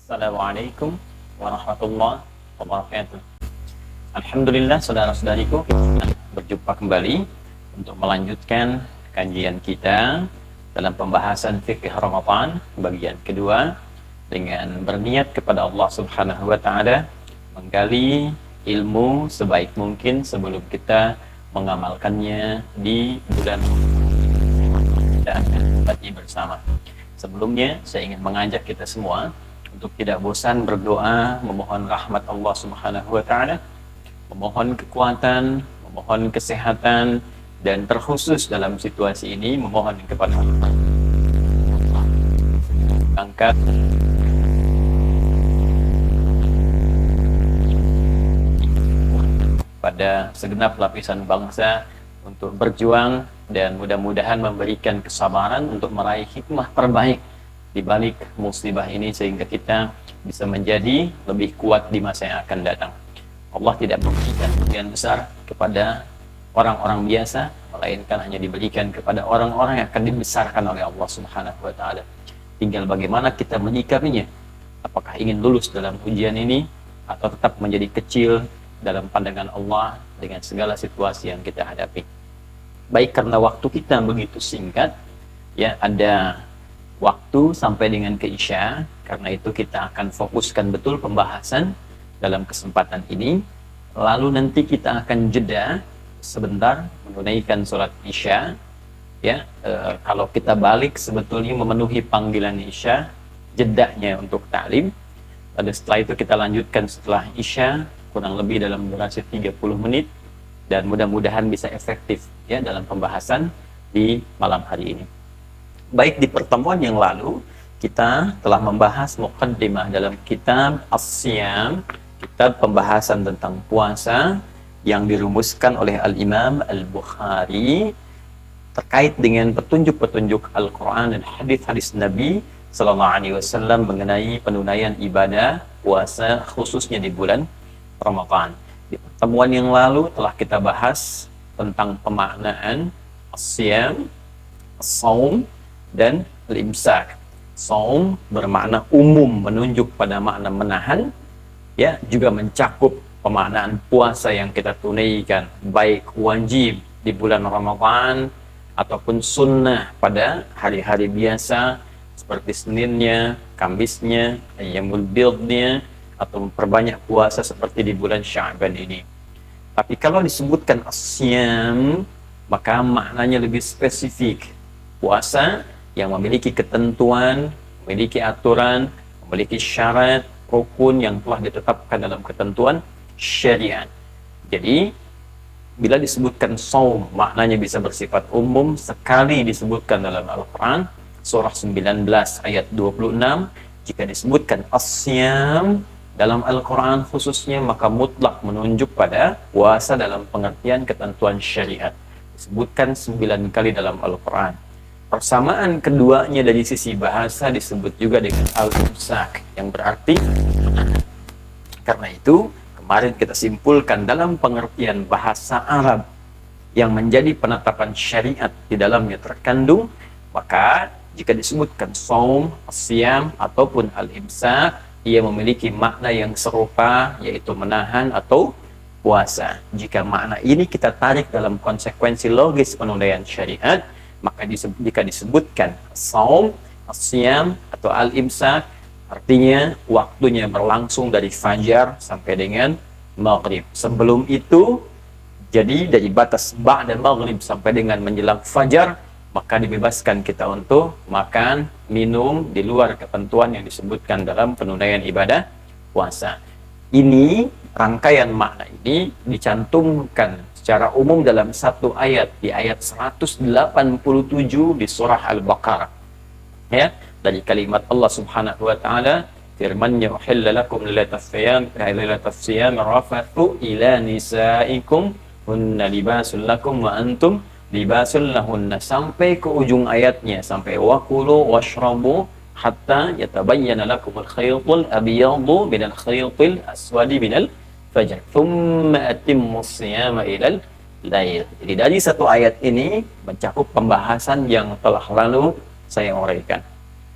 Assalamualaikum warahmatullahi wabarakatuh. Alhamdulillah, saudara-saudariku, kita berjumpa kembali untuk melanjutkan kajian kita dalam pembahasan fikih Ramadan bagian kedua dengan berniat kepada Allah Subhanahu wa taala menggali ilmu sebaik mungkin sebelum kita mengamalkannya di bulan kita akan berbagi bersama. Sebelumnya saya ingin mengajak kita semua untuk tidak bosan berdoa, memohon rahmat Allah Subhanahu wa taala, memohon kekuatan, memohon kesehatan, dan terkhusus dalam situasi ini memohon kepada Allah angkat pada segenap lapisan bangsa untuk berjuang dan mudah-mudahan memberikan kesabaran untuk meraih hikmah terbaik di balik musibah ini sehingga kita bisa menjadi lebih kuat di masa yang akan datang. Allah tidak memberikan bagian besar kepada orang-orang biasa, melainkan hanya diberikan kepada orang-orang yang akan dibesarkan oleh Allah Subhanahu wa taala. Tinggal bagaimana kita menyikapinya. Apakah ingin lulus dalam ujian ini atau tetap menjadi kecil dalam pandangan Allah dengan segala situasi yang kita hadapi. Baik, karena waktu kita begitu singkat, ya ada waktu sampai dengan ke Isya, karena itu kita akan fokuskan betul pembahasan dalam kesempatan ini. Lalu nanti kita akan jeda sebentar menunaikan sholat Isya. Ya, kalau kita balik sebetulnya memenuhi panggilan Isya, jedanya untuk ta'lim. Lalu setelah itu kita lanjutkan setelah Isya kurang lebih dalam durasi 30 menit dan mudah-mudahan bisa efektif ya dalam pembahasan di malam hari ini. Baik, di pertemuan yang lalu kita telah membahas muqaddimah dalam kitab As-Siyam, kitab pembahasan tentang puasa yang dirumuskan oleh Al-Imam Al-Bukhari terkait dengan petunjuk-petunjuk Al-Quran dan hadis-hadis Nabi Sallallahu Alaihi Wasallam mengenai penunaian ibadah puasa khususnya di bulan Ramadan. Di pertemuan yang lalu telah kita bahas tentang pemaknaan As-Siyam, As-Saum, dan al-imsak. Saum bermakna umum, menunjuk pada makna menahan, ya, juga mencakup pemaknaan puasa yang kita tunaikan, baik wajib di bulan Ramadan ataupun sunnah pada hari-hari biasa seperti Seninnya, Kamisnya, Ayyamul Bidnya, atau memperbanyak puasa seperti di bulan Sya'ban ini. Tapi kalau disebutkan As-Siyam, maka maknanya lebih spesifik. Puasa yang memiliki ketentuan, memiliki aturan, memiliki syarat, rukun yang telah ditetapkan dalam ketentuan syariat. Jadi, bila disebutkan saum, maknanya bisa bersifat umum. Sekali disebutkan dalam Al-Quran, surah 19 ayat 26, jika disebutkan As-Siyam dalam Al-Quran khususnya, maka mutlak menunjuk pada puasa dalam pengertian ketentuan syariat. Disebutkan 9 kali dalam Al-Quran. Persamaan keduanya dari sisi bahasa disebut juga dengan al-imsak, yang berarti karena itu kemarin kita simpulkan dalam pengertian bahasa Arab yang menjadi penetapan syariat di dalamnya terkandung, maka jika disebutkan saum, as-siyam ataupun al-imsak, ia memiliki makna yang serupa, yaitu menahan atau puasa. Jika makna ini kita tarik dalam konsekuensi logis penunaian syariat, maka jika disebutkan saum, as-siyam atau al-imsak, artinya waktunya berlangsung dari fajar sampai dengan maghrib. Sebelum itu, jadi dari batas ba'da maghrib sampai dengan menjelang fajar, maka dibebaskan kita untuk makan, minum di luar ketentuan yang disebutkan dalam penunaian ibadah puasa. Ini, rangkaian makna ini dicantumkan secara umum dalam satu ayat, di ayat 187 di surah Al-Baqarah. Ya, dari kalimat Allah Subhanahu wa taala, firman-Nya uhilla lakum lailatas siyam rafathu ila nisaikum hunna libasul lakum wa antum libasul lahunna, sampai ke ujung ayatnya, sampai wakulu washrabu hatta yatabayyana lakumul khaytul abyadu minal khaytil aswadi minal fajr thumma atimmus siyama ilal lail. Jadi dari satu ayat ini mencakup pembahasan yang telah lalu saya uraikan.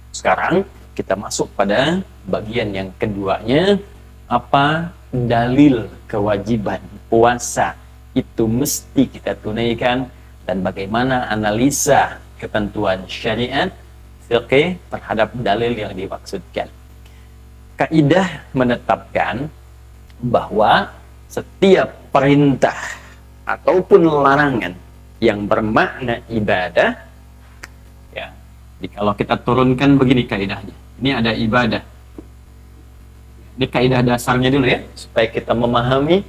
Sekarang kita masuk pada bagian yang keduanya, apa dalil kewajiban puasa itu mesti kita tunaikan, dan bagaimana analisa ketentuan syariat fiqih terhadap dalil yang dimaksudkan. Kaidah menetapkan bahwa setiap perintah ataupun larangan yang bermakna ibadah, ya, jadi kalau kita turunkan begini kaidahnya, ini ada ibadah. Ini kaidah dasarnya dulu ya, supaya kita memahami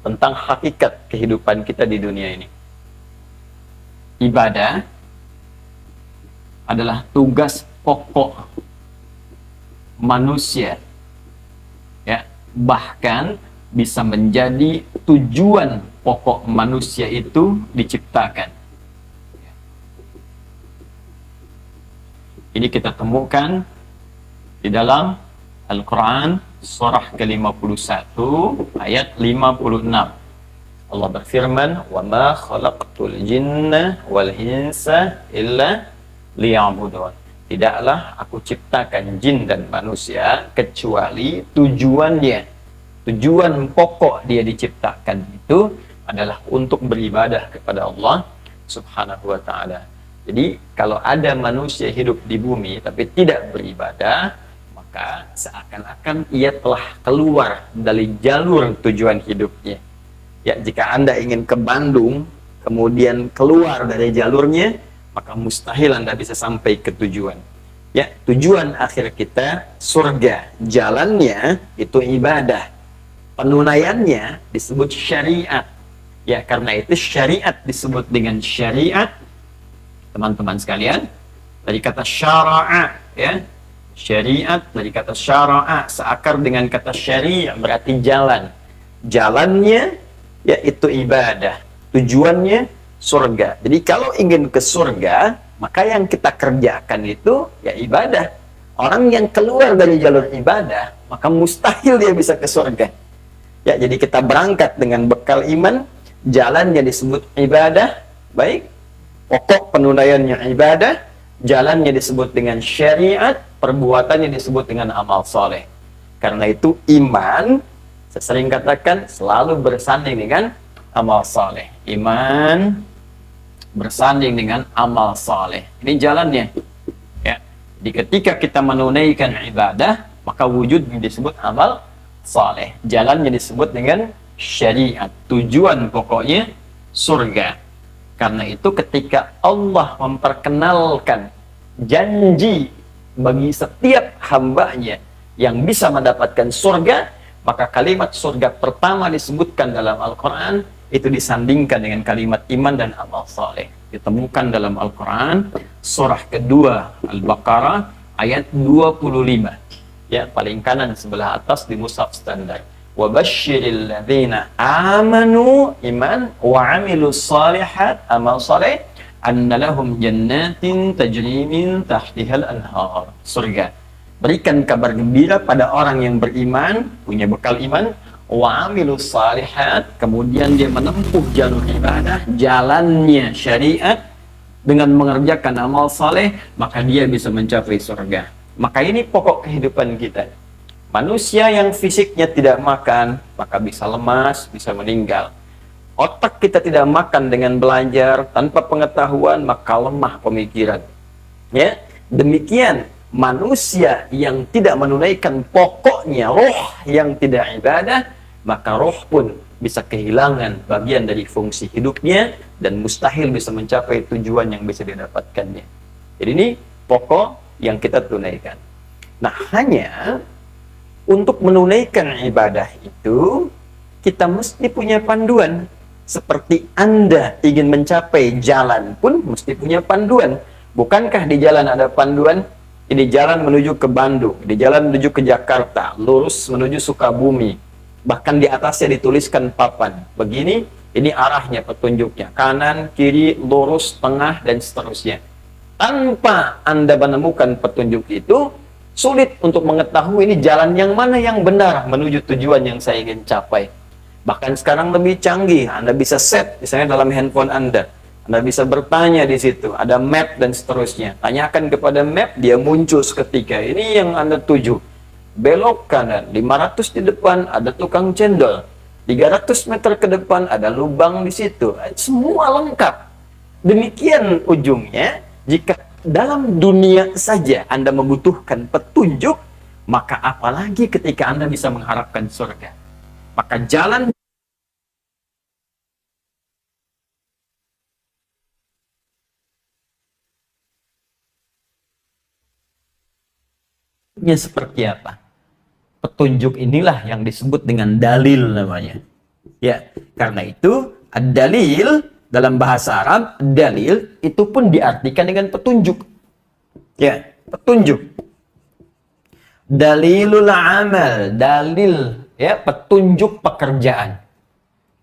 tentang hakikat kehidupan kita di dunia ini. Ibadah adalah tugas pokok manusia, ya, bahkan bisa menjadi tujuan pokok manusia itu diciptakan. Ini kita temukan di dalam Al-Quran surah ke-51 ayat 56. Allah berfirman, "Wa ma khalaqtul jinna wal insa illa liya'budun." Tidaklah aku ciptakan jin dan manusia kecuali tujuan pokok dia diciptakan itu adalah untuk beribadah kepada Allah Subhanahu wa ta'ala. Jadi kalau ada manusia hidup di bumi tapi tidak beribadah, maka seakan-akan ia telah keluar dari jalur tujuan hidupnya. Ya, jika Anda ingin ke Bandung, kemudian keluar dari jalurnya, maka mustahil Anda bisa sampai ke tujuan. Ya, tujuan akhir kita surga. Jalannya itu ibadah. Penunaiannya disebut syariat. Ya, karena itu syariat disebut dengan syariat, teman-teman sekalian, dari kata syara'a, ya. Syariat dari kata syara'a, seakar dengan kata syari' berarti jalan. Jalannya yaitu ibadah, tujuannya surga. Jadi kalau ingin ke surga, maka yang kita kerjakan itu ya ibadah. Orang yang keluar dari jalur ibadah, maka mustahil dia bisa ke surga. Ya, jadi kita berangkat dengan bekal iman, jalannya disebut ibadah, baik, pokok penunaiannya ibadah, jalannya disebut dengan syariat, perbuatannya disebut dengan amal soleh. Karena itu iman, saya sering katakan, selalu bersanding dengan amal soleh. Iman bersanding dengan amal soleh. Ini jalannya. Ya. Jadi ketika kita menunaikan ibadah, maka wujudnya disebut amal soleh. Jalannya disebut dengan syariat. Tujuan pokoknya surga. Karena itu ketika Allah memperkenalkan janji bagi setiap hambanya yang bisa mendapatkan surga, maka kalimat surga pertama disebutkan dalam Al-Quran itu disandingkan dengan kalimat iman dan amal saleh. Ditemukan dalam Al-Quran surah kedua Al-Baqarah ayat 25. Ya, paling kanan sebelah atas di mushaf standar. Wa basyiril ladzina amanu iman wa amilus shalihat amal saleh anna lahum jannatin tajri min tahtihal anhar. Surga. Berikan kabar gembira pada orang yang beriman, punya bekal iman, wa amilus shalihat, kemudian dia menempuh jalur ibadah, jalannya syariat dengan mengerjakan amal saleh, maka dia bisa mencapai surga. Maka ini pokok kehidupan kita. Manusia yang fisiknya tidak makan, maka bisa lemas, bisa meninggal. Otak kita tidak makan dengan belajar, tanpa pengetahuan, maka lemah pemikiran. Ya, demikian manusia yang tidak menunaikan pokoknya roh yang tidak ibadah, maka roh pun bisa kehilangan bagian dari fungsi hidupnya dan mustahil bisa mencapai tujuan yang bisa didapatkannya. Jadi ini pokok yang kita tunaikan. Nah, hanya untuk menunaikan ibadah itu kita mesti punya panduan. Seperti Anda ingin mencapai jalan pun mesti punya panduan. Bukankah di jalan ada panduan? Ini jalan menuju ke Bandung, di jalan menuju ke Jakarta, lurus menuju Sukabumi. Bahkan di atasnya dituliskan papan. Begini, ini arahnya, petunjuknya. Kanan, kiri, lurus, tengah, dan seterusnya. Tanpa Anda menemukan petunjuk itu, sulit untuk mengetahui ini jalan yang mana yang benar menuju tujuan yang saya ingin capai. Bahkan sekarang lebih canggih, Anda bisa set, misalnya dalam handphone Anda, Anda bisa bertanya di situ, ada map dan seterusnya. Tanyakan kepada map, dia muncul seketika. Ini yang Anda tuju. Belok kanan, 500 di depan ada tukang cendol. 300 meter ke depan ada lubang di situ. Semua lengkap. Demikian ujungnya, jika dalam dunia saja Anda membutuhkan petunjuk, maka apalagi ketika Anda bisa mengharapkan surga. Maka jalan seperti apa? Petunjuk inilah yang disebut dengan dalil namanya. Ya, karena itu ad-dalil dalam bahasa Arab, dalil itu pun diartikan dengan petunjuk. Ya, petunjuk. Dalilul amal, dalil ya, petunjuk pekerjaan.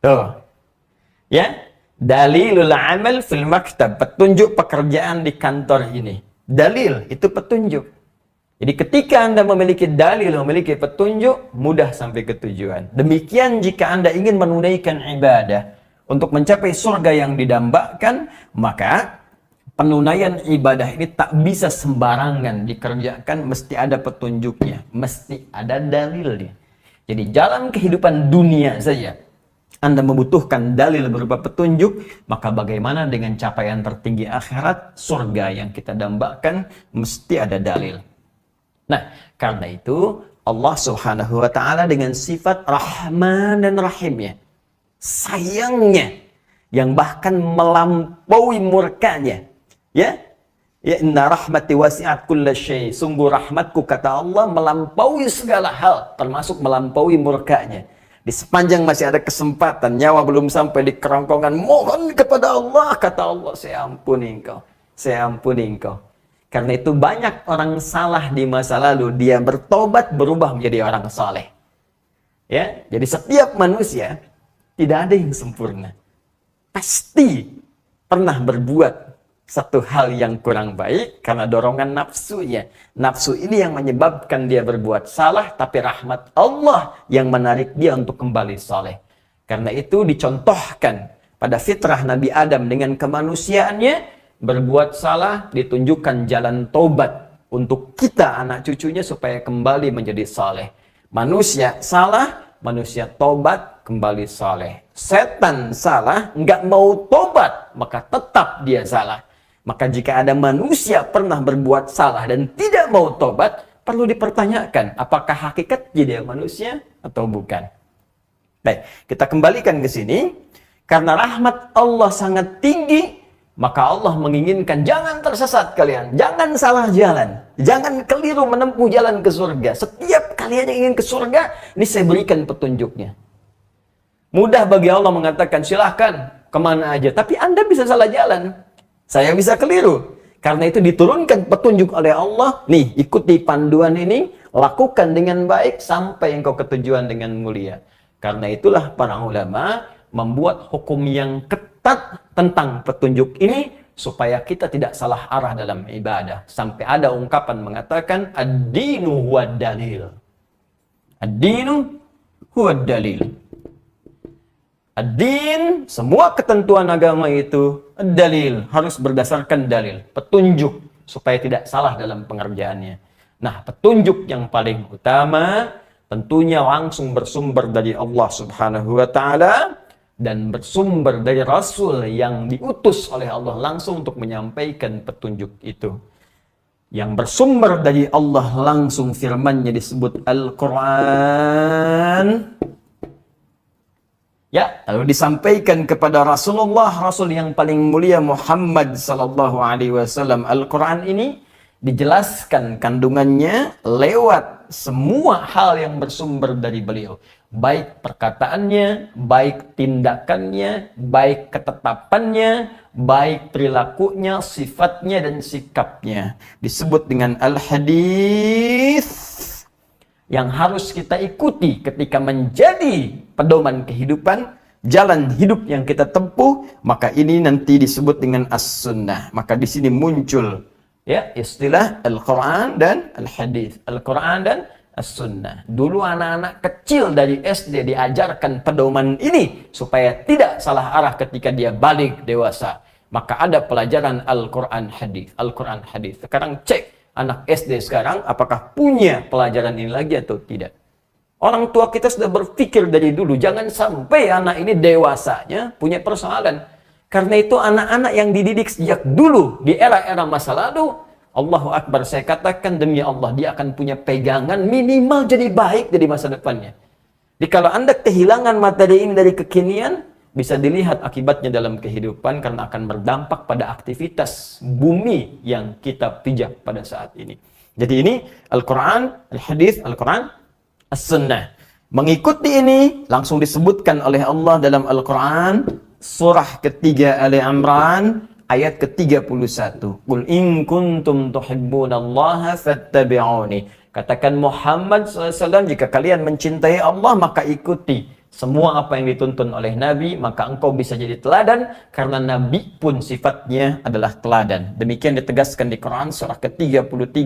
Tuh. Ya, dalilul amal fil maktab, petunjuk pekerjaan di kantor ini. Dalil itu petunjuk. Jadi ketika Anda memiliki dalil, memiliki petunjuk, mudah sampai ke tujuan. Demikian jika Anda ingin menunaikan ibadah untuk mencapai surga yang didambakan, maka penunaian ibadah ini tak bisa sembarangan dikerjakan, mesti ada petunjuknya, mesti ada dalilnya. Jadi jalan kehidupan dunia saja Anda membutuhkan dalil berupa petunjuk, maka bagaimana dengan capaian tertinggi akhirat, surga yang kita dambakan, mesti ada dalil. Nah, karena itu Allah Subhanahu wa taala dengan sifat Rahman dan Rahimnya, sayangnya yang bahkan melampaui murkanya, ya inna rahmati wasi'at kulla syai, sungguh rahmatku kata Allah melampaui segala hal, termasuk melampaui murkanya. Di sepanjang masih ada kesempatan, nyawa belum sampai di kerongkongan, mohon kepada Allah, kata Allah, saya ampuni engkau, saya ampuni engkau. Karena itu banyak orang salah di masa lalu, dia bertobat berubah menjadi orang saleh. Ya, jadi setiap manusia tidak ada yang sempurna. Pasti pernah berbuat satu hal yang kurang baik karena dorongan nafsunya. Nafsu ini yang menyebabkan dia berbuat salah, tapi rahmat Allah yang menarik dia untuk kembali saleh. Karena itu dicontohkan pada fitrah Nabi Adam dengan kemanusiaannya, berbuat salah ditunjukkan jalan tobat untuk kita anak cucunya supaya kembali menjadi saleh. Manusia salah, manusia tobat kembali saleh. Setan salah, nggak mau tobat, maka tetap dia salah. Maka jika ada manusia pernah berbuat salah dan tidak mau tobat, perlu dipertanyakan apakah hakikatnya dia manusia atau bukan. Baik, kita kembalikan ke sini. Karena rahmat Allah sangat tinggi, maka Allah menginginkan jangan tersesat kalian, jangan salah jalan, jangan keliru menempuh jalan ke surga. Setiap kalian yang ingin ke surga, ini saya berikan petunjuknya. Mudah bagi Allah mengatakan silahkan kemana aja, tapi Anda bisa salah jalan, saya bisa keliru. Karena itu diturunkan petunjuk oleh Allah. Nih, ikuti panduan ini, lakukan dengan baik sampai engkau ke tujuan dengan mulia. Karena itulah para ulama membuat hukum yang ketat tentang petunjuk ini supaya kita tidak salah arah dalam ibadah. Sampai ada ungkapan mengatakan ad-dinu huwa dalil. Ad-dinu huwa dalil. Ad-din, semua ketentuan agama itu dalil, harus berdasarkan dalil, petunjuk supaya tidak salah dalam pengerjaannya. Nah, petunjuk yang paling utama tentunya langsung bersumber dari Allah Subhanahu wa taala dan bersumber dari Rasul yang diutus oleh Allah langsung untuk menyampaikan petunjuk itu. Yang bersumber dari Allah langsung firman-Nya disebut Al-Quran. Ya, lalu disampaikan kepada Rasulullah, Rasul yang paling mulia Muhammad sallallahu alaihi wasallam. Al-Quran ini dijelaskan kandungannya lewat semua hal yang bersumber dari beliau. Baik perkataannya, baik tindakannya, baik ketetapannya, baik perilakunya, sifatnya, dan sikapnya. Disebut dengan al-hadis yang harus kita ikuti ketika menjadi pedoman kehidupan, jalan hidup yang kita tempuh, maka ini nanti disebut dengan as-sunnah. Maka di sini muncul ya istilah Al-Quran dan Al-Hadis. Al-Quran dan As-Sunnah. Dulu anak-anak kecil dari SD diajarkan pedoman ini supaya tidak salah arah ketika dia balik dewasa. maka ada pelajaran Al-Quran hadis. Al-Quran hadis. Sekarang cek anak SD sekarang apakah punya pelajaran ini lagi atau tidak. Orang tua kita sudah berpikir dari dulu, jangan sampai anak ini dewasanya punya persoalan. Karena itu anak-anak yang dididik sejak dulu di era-era masa lalu, Allahu Akbar, saya katakan demi Allah, dia akan punya pegangan minimal jadi baik dari masa depannya. Jadi kalau Anda kehilangan materi ini dari kekinian, bisa dilihat akibatnya dalam kehidupan karena akan berdampak pada aktivitas bumi yang kita pijak pada saat ini. Jadi ini Al-Quran, Al-Hadis, Al-Quran, As-Sunnah. Mengikuti ini langsung disebutkan oleh Allah dalam Al-Quran, surah ketiga Ali Imran, ayat ke-31. Qul in kuntum tuhibbunallaha fattabi'uni. Katakan Muhammad SAW, jika kalian mencintai Allah, maka ikuti semua apa yang dituntun oleh Nabi, maka engkau bisa jadi teladan, karena Nabi pun sifatnya adalah teladan. Demikian ditegaskan di Quran, surah ke-33,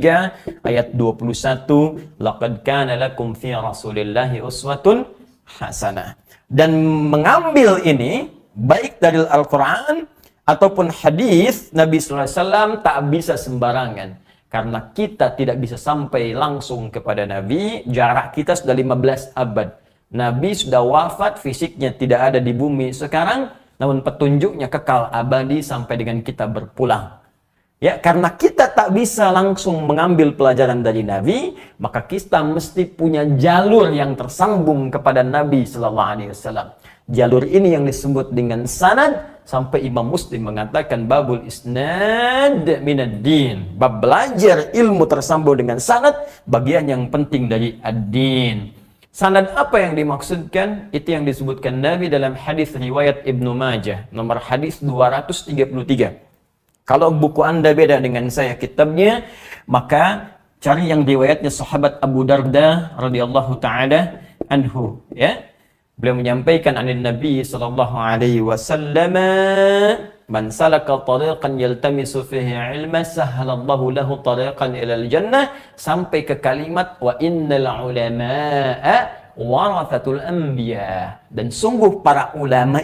ayat 21, Laqad kana lakum fi rasulillahi uswatun hasanah. Dan mengambil ini, baik dari Al-Quran, ataupun hadis Nabi SAW, tak bisa sembarangan. Karena kita tidak bisa sampai langsung kepada Nabi, jarak kita sudah 15 abad. Nabi sudah wafat, fisiknya tidak ada di bumi sekarang, namun petunjuknya kekal abadi sampai dengan kita berpulang. Ya, karena kita tak bisa langsung mengambil pelajaran dari Nabi, maka kita mesti punya jalur yang tersambung kepada Nabi Sallallahu Alaihi Wasallam. Jalur ini yang disebut dengan sanad, sampai Imam Muslim mengatakan babul isnad minad din. Bab belajar ilmu tersambung dengan sanad, bagian yang penting dari ad-din. Sanad apa yang dimaksudkan? Itu yang disebutkan Nabi dalam hadis riwayat Ibnu Majah, nomor hadis 233. Kalau buku Anda beda dengan saya kitabnya, maka cari yang riwayatnya sahabat Abu Darda radhiyallahu taala anhu, ya. Beliau menyampaikan anin Nabi sallallahu alaihi wasallam, man salaka tariqan yaltamisu fihi ilma sahhalallahu lahu tariqan ilal jannah, sampai ke kalimat wa innal ulama'a warathatul anbiya. Dan sungguh para ulama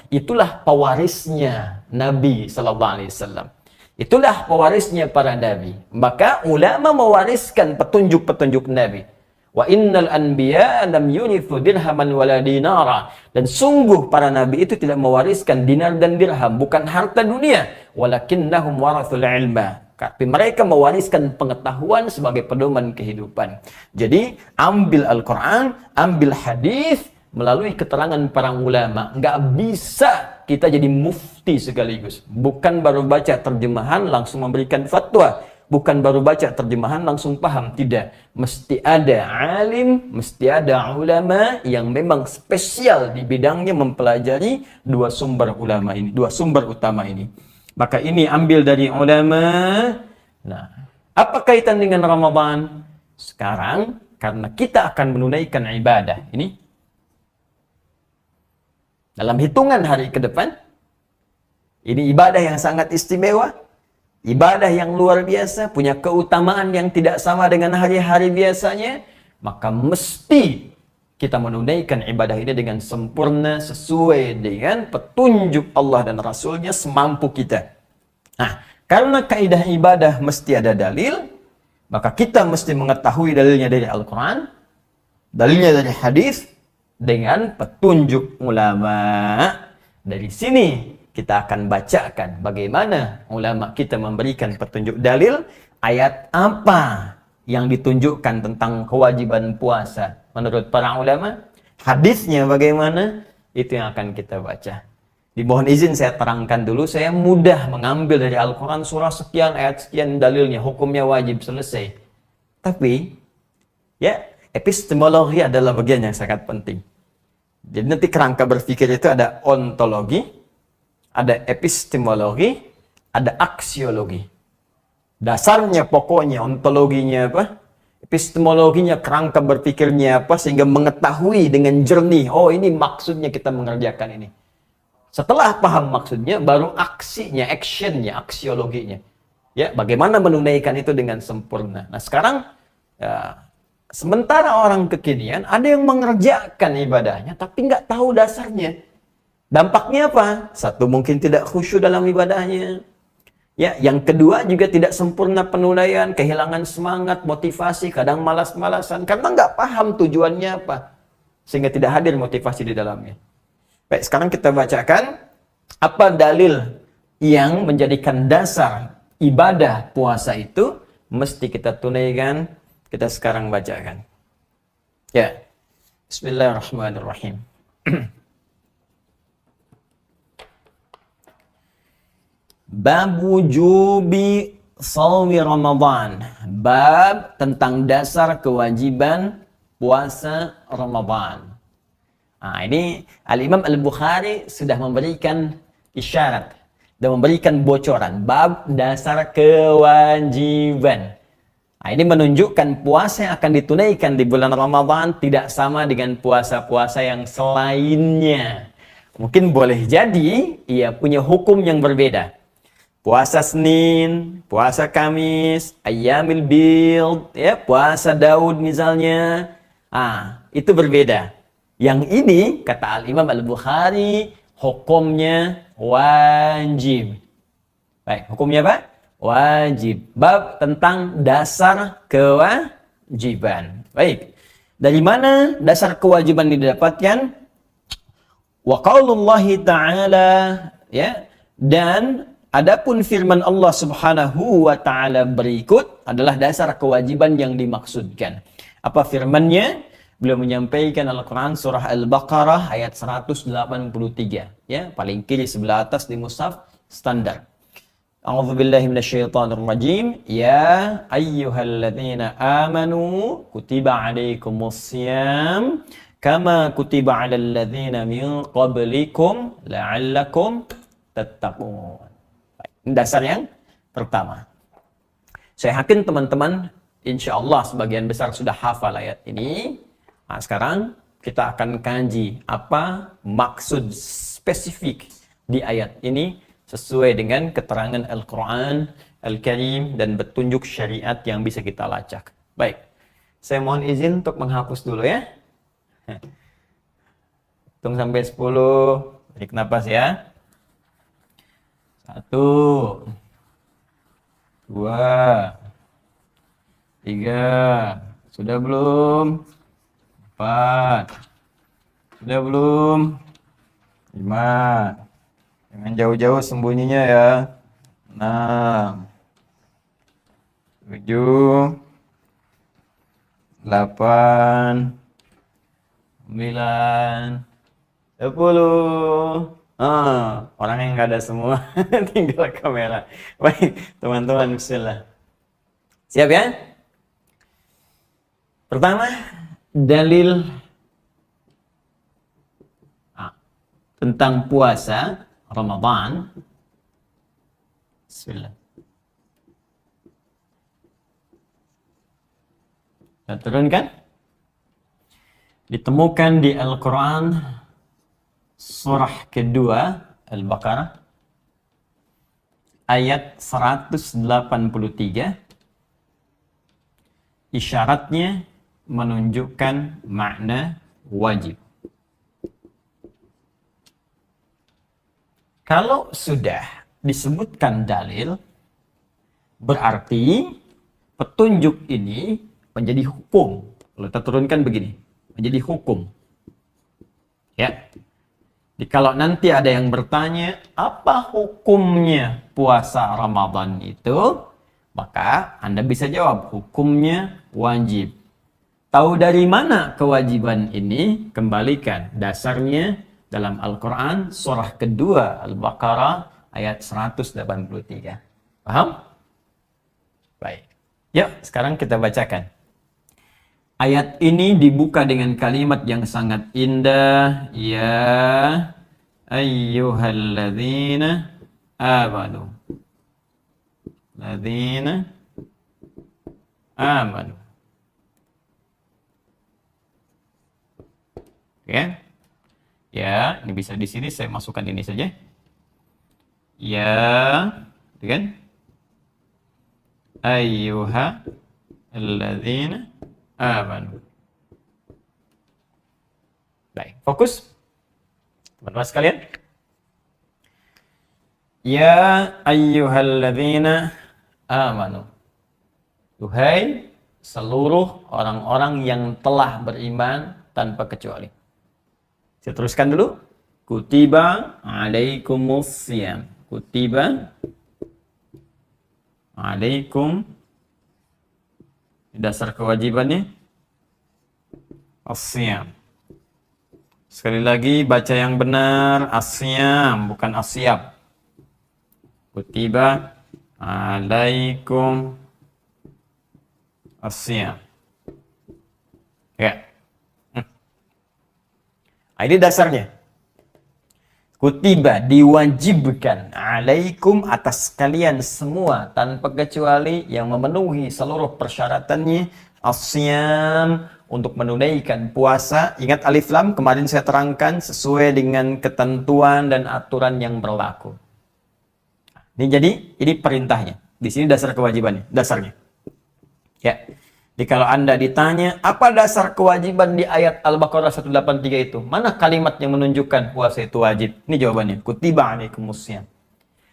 itulah pewarisnya Nabi sallallahu alaihi wasallam. Itulah pewarisnya para nabi. Maka ulama mewariskan petunjuk-petunjuk Nabi. Wa innal anbiya lam yurithu dirhaman wala dinara. Dan sungguh para nabi itu tidak mewariskan dinar dan dirham, bukan harta dunia, walakinnahum warathul ilma. Tapi mereka mewariskan pengetahuan sebagai pedoman kehidupan. Jadi ambil Al-Quran, ambil hadis melalui keterangan para ulama. Nggak bisa kita jadi mufti sekaligus. Bukan baru baca terjemahan langsung memberikan fatwa. Bukan baru baca terjemahan langsung paham. Tidak. Mesti ada alim, mesti ada ulama yang memang spesial di bidangnya mempelajari dua sumber ulama ini, dua sumber utama ini. Maka ini ambil dari ulama. Nah, apa kaitan dengan Ramadan? Sekarang, karena kita akan menunaikan ibadah ini dalam hitungan hari ke depan, ini ibadah yang sangat istimewa, ibadah yang luar biasa, punya keutamaan yang tidak sama dengan hari-hari biasanya, maka mesti kita menunaikan ibadah ini dengan sempurna sesuai dengan petunjuk Allah dan Rasulnya semampu kita. Nah, karena kaidah ibadah mesti ada dalil, maka kita mesti mengetahui dalilnya dari Al-Quran, dalilnya dari hadis, dengan petunjuk ulama. Dari sini kita akan bacakan bagaimana ulama kita memberikan petunjuk dalil, ayat apa yang ditunjukkan tentang kewajiban puasa menurut para ulama, hadisnya bagaimana, itu yang akan kita baca. Dimohon izin saya terangkan dulu, saya mudah mengambil dari Al-Quran surah sekian, ayat sekian, dalilnya, hukumnya wajib, selesai. Tapi, ya, epistemologi adalah bagian yang sangat penting. Jadi nanti kerangka berpikir itu ada ontologi, ada epistemologi, ada aksiologi. Dasarnya, pokoknya, ontologinya apa? Epistemologinya, kerangka berpikirnya apa, sehingga mengetahui dengan jernih, oh ini maksudnya kita mengerjakan ini. Setelah paham maksudnya, baru aksinya, actionnya, aksiologinya. Ya, bagaimana menunaikan itu dengan sempurna. Nah sekarang, ya, sementara orang kekinian, ada yang mengerjakan ibadahnya, tapi nggak tahu dasarnya. Dampaknya apa? Satu, mungkin tidak khusyuk dalam ibadahnya. Ya, yang kedua juga tidak sempurna penunaian, kehilangan semangat, motivasi, kadang malas-malasan karena nggak paham tujuannya apa, sehingga tidak hadir motivasi di dalamnya. Baik, sekarang kita bacakan apa dalil yang menjadikan dasar ibadah puasa itu mesti kita tunaikan. Kita sekarang bacakan. Ya, Bismillahirrahmanirrahim. Bab wujubi shaumi Ramadan. Bab tentang dasar kewajiban puasa Ramadan. Nah, ini Al-Imam Al-Bukhari sudah memberikan isyarat dan memberikan bocoran bab dasar kewajiban. Nah, ini menunjukkan puasa yang akan ditunaikan di bulan Ramadan tidak sama dengan puasa-puasa yang selainnya. Mungkin boleh jadi ia punya hukum yang berbeda. Puasa Senin, puasa Kamis, Ayyamil Bid, ya, puasa Daud misalnya. Itu berbeda. Yang ini kata Al-Imam Al-Bukhari hukumnya wajib. Baik, hukumnya apa? Wajib. Bab tentang dasar kewajiban. Baik. Dari mana dasar kewajiban didapatkan? Wa qaulullahi ta'ala, ya, dan adapun firman Allah Subhanahu wa taala berikut adalah dasar kewajiban yang dimaksudkan. Apa firman-Nya? Beliau menyampaikan Al-Qur'an surah Al-Baqarah ayat 183, ya, paling kiri sebelah atas di mushaf standar. A'udzubillahi minasyaitonirrajim. Ya ayyuhalladzina amanu kutiba 'alaikumussyam kama kutiba 'alal ladzina min qablikum la'allakum tattaqun. Dasar yang pertama. Saya yakin teman-teman insya Allah sebagian besar sudah hafal ayat ini. Nah, sekarang kita akan kaji apa maksud spesifik di ayat ini sesuai dengan keterangan Al-Quran Al-Karim dan petunjuk syariat yang bisa kita lacak. Baik, saya mohon izin untuk menghapus dulu ya. Hitung sampai 10, tarik napas ya. 1, 2, 3, sudah belum? 4, sudah belum? 5, jangan jauh-jauh sembunyinya ya. 6, 7, 8, 9, 10. Orang yang nggak ada semua, tinggal kamera. Baik, teman-teman, bismillah. Siap ya? Pertama, dalil tentang puasa Ramadan. Bismillah. Kita turunkan. Ditemukan di Al-Quran surah kedua Al-Baqarah ayat 183. Isyaratnya menunjukkan makna wajib. Kalau sudah disebutkan dalil, berarti petunjuk ini menjadi hukum. Kalau kita turunkan begini, menjadi hukum. Ya. Jadi kalau nanti ada yang bertanya, apa hukumnya puasa Ramadan itu? Maka Anda bisa jawab, hukumnya wajib. Tahu dari mana kewajiban ini? Kembalikan dasarnya dalam Al-Quran surah kedua Al-Baqarah ayat 183. Paham? Baik. Yuk, sekarang kita bacakan. Ayat ini dibuka dengan kalimat yang sangat indah. Ya ayyuhalladzina amanu. Ladzina amanu. Oke. Ya, ini bisa di sini saya masukkan ini saja. Ya, gitu kan? Ayyuhalladzina amanu. Baik, fokus. Teman-teman sekalian, ya ayyuhalladzina amanu. Duhai seluruh orang-orang yang telah beriman tanpa kecuali. Saya teruskan dulu. Kutiba alaikumusiyam. Kutiba alaikum. Dasar kewajibannya as-siyam. Sekali lagi baca yang benar, as-siyam bukan as-siyab. Kutiba alaikum as-siyam. Ya. Ini dasarnya. Kutiba diwajibkan alaikum atas kalian semua tanpa kecuali yang memenuhi seluruh persyaratannya as-siyam untuk menunaikan puasa. Ingat alif lam kemarin saya terangkan sesuai dengan ketentuan dan aturan yang berlaku. Ini perintahnya. Di sini dasar kewajibannya, dasarnya. Ya. Jadi kalau Anda ditanya, apa dasar kewajiban di ayat Al-Baqarah 183 itu? Mana kalimat yang menunjukkan puasa itu wajib? Ini jawabannya. Kutiba alaikumusiyam.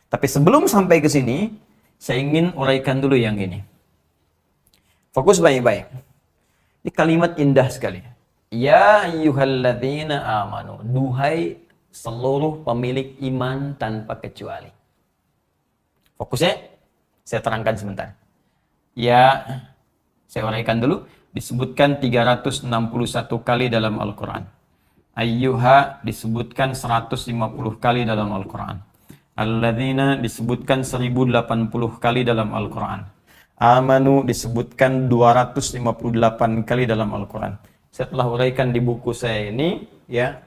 Tapi sebelum sampai ke sini, saya ingin uraikan dulu yang ini. Fokus baik-baik. Ini kalimat indah sekali. Ya ayyuhalladzina amanu. Duhai seluruh pemilik iman tanpa kecuali. Fokusnya, saya terangkan sebentar. Ya, saya uraikan dulu. Disebutkan 361 kali dalam Al-Quran. Ayyuha disebutkan 150 kali dalam Al-Quran. Alladzina disebutkan 1080 kali dalam Al-Quran. Amanu disebutkan 258 kali dalam Al-Quran. Saya telah uraikan di buku saya ini, ya,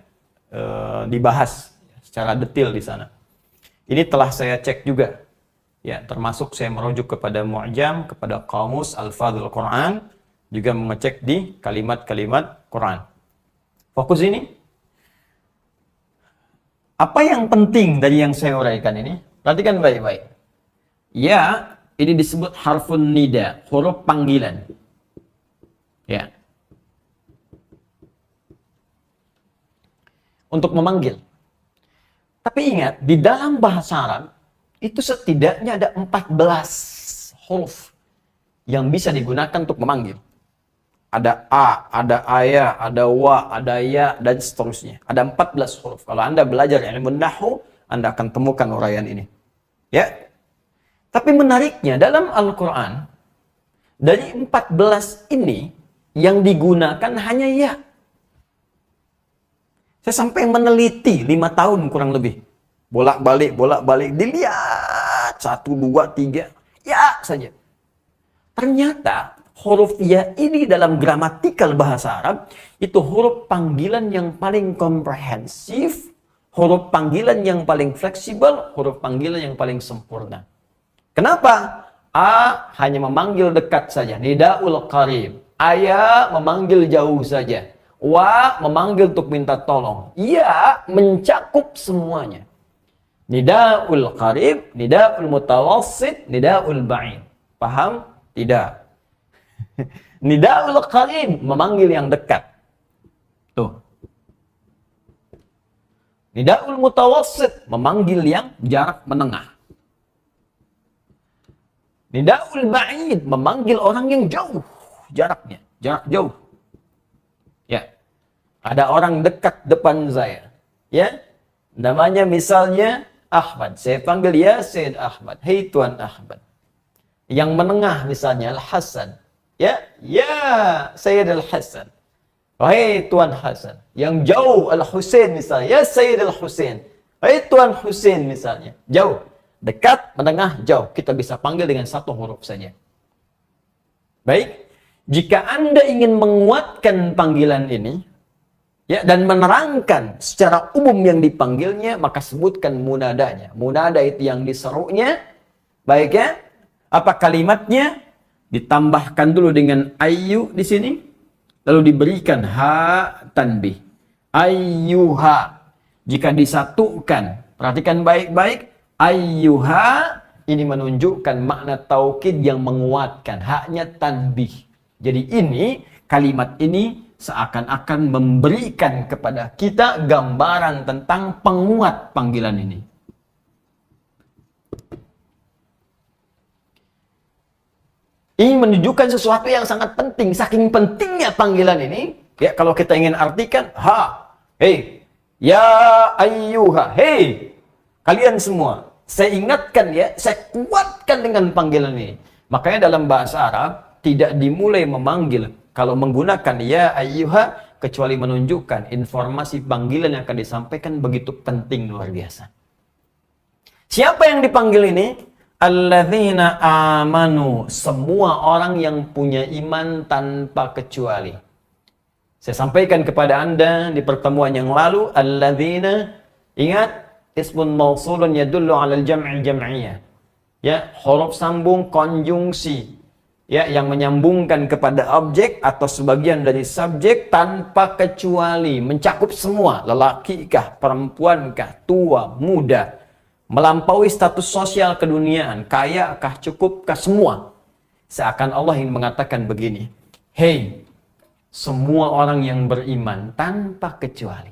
dibahas secara detail di sana. Ini telah saya cek juga. Ya, termasuk saya merujuk kepada Mu'jam, kepada Qamus Al-Fadhul Quran, juga mengecek di kalimat-kalimat Quran. Fokus ini. Apa yang penting dari yang saya uraikan ini? Perhatikan baik-baik. Ya, ini disebut harfun nida, huruf panggilan. Ya. Untuk memanggil. Tapi ingat, di dalam bahasa Arab, itu setidaknya ada 14 huruf yang bisa digunakan untuk memanggil. Ada a, ada aya, ada wa, ada ya, dan seterusnya. Ada 14 huruf. Kalau Anda belajar ilmu nahwu, Anda akan temukan uraian ini. Ya. Tapi menariknya dalam Al-Quran, dari 14 ini yang digunakan hanya ya. Saya sampai meneliti 5 tahun kurang lebih. Bolak-balik, dilihat 1, 2, 3, ya saja. Ternyata huruf ya ini dalam gramatikal bahasa Arab itu huruf panggilan yang paling komprehensif, huruf panggilan yang paling fleksibel, huruf panggilan yang paling sempurna. Kenapa? A hanya memanggil dekat saja, nidaul qarib. Aya memanggil jauh saja. Wa memanggil untuk minta tolong. Ya mencakup semuanya. Nidaul qarib, nidaul mutawassit, nidaul ba'id. Paham? Tidak. Nidaul qarib memanggil yang dekat. Tuh. Nidaul mutawassit memanggil yang jarak menengah. Nidaul ba'id memanggil orang yang jauh jaraknya, jarak jauh. Ya. Ada orang dekat depan saya. Ya. Namanya misalnya Ahmad. Saya panggil ya Sayyid Ahmad. Hei Tuan Ahmad. Yang menengah misalnya Al-Hasan. Ya, Sayyid Al-Hasan. Hei Tuan Hasan. Yang jauh Al-Husain misalnya. Ya Sayyid Al-Husain. Hei Tuan Husain misalnya. Jauh. Dekat, menengah, jauh. Kita bisa panggil dengan satu huruf saja. Baik. Jika Anda ingin menguatkan panggilan ini, ya, dan menerangkan secara umum yang dipanggilnya, maka sebutkan munadanya. Munada itu yang diserunya. Baik ya? Apa kalimatnya? Ditambahkan dulu dengan ayyu di sini. Lalu diberikan ha tanbih. Ayyuha. Jika disatukan, perhatikan baik-baik. Ayyuha ini menunjukkan makna taukid yang menguatkan. Haknya tanbih. Jadi ini, kalimat ini seakan-akan memberikan kepada kita gambaran tentang penguat panggilan ini. Ini menunjukkan sesuatu yang sangat penting. Saking pentingnya panggilan ini, ya kalau kita ingin artikan, hei, ya ayyuha, hei, kalian semua. Saya ingatkan ya, saya kuatkan dengan panggilan ini. Makanya dalam bahasa Arab, tidak dimulai memanggil kalau menggunakan ya ayyuha, kecuali menunjukkan informasi panggilan yang akan disampaikan begitu penting, luar biasa. Siapa yang dipanggil ini? Alladzina amanu, semua orang yang punya iman tanpa kecuali. Saya sampaikan kepada Anda di pertemuan yang lalu, alladzina, ingat, ismun mausulun yadullu 'alal jam'il jam'iyah. Ya, huruf sambung konjungsi. Ya, yang menyambungkan kepada objek atau sebagian dari subjek tanpa kecuali, mencakup semua, lelaki kah, perempuan kah, tua, muda, melampaui status sosial keduniaan, kaya kah, cukup kah, semua. Seakan Allah ingin mengatakan begini, hei, semua orang yang beriman tanpa kecuali.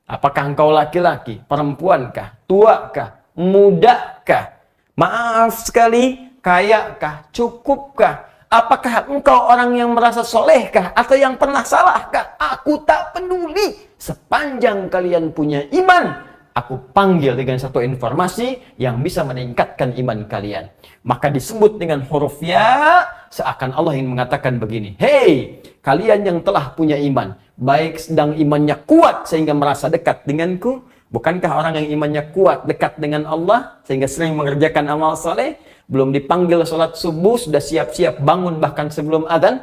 Apakah engkau laki-laki, perempuan kah, tua kah, muda kah, maaf sekali, kaya kah, cukup kah, apakah engkau orang yang merasa soleh kah, atau yang pernah salah kah, aku tak peduli. Sepanjang kalian punya iman, aku panggil dengan satu informasi yang bisa meningkatkan iman kalian. Maka disebut dengan huruf ya, seakan Allah ingin mengatakan begini, hei, kalian yang telah punya iman, baik sedang imannya kuat sehingga merasa dekat denganku. Bukankah orang yang imannya kuat dekat dengan Allah sehingga sering mengerjakan amal soleh, belum dipanggil sholat subuh sudah siap-siap bangun bahkan sebelum adzan?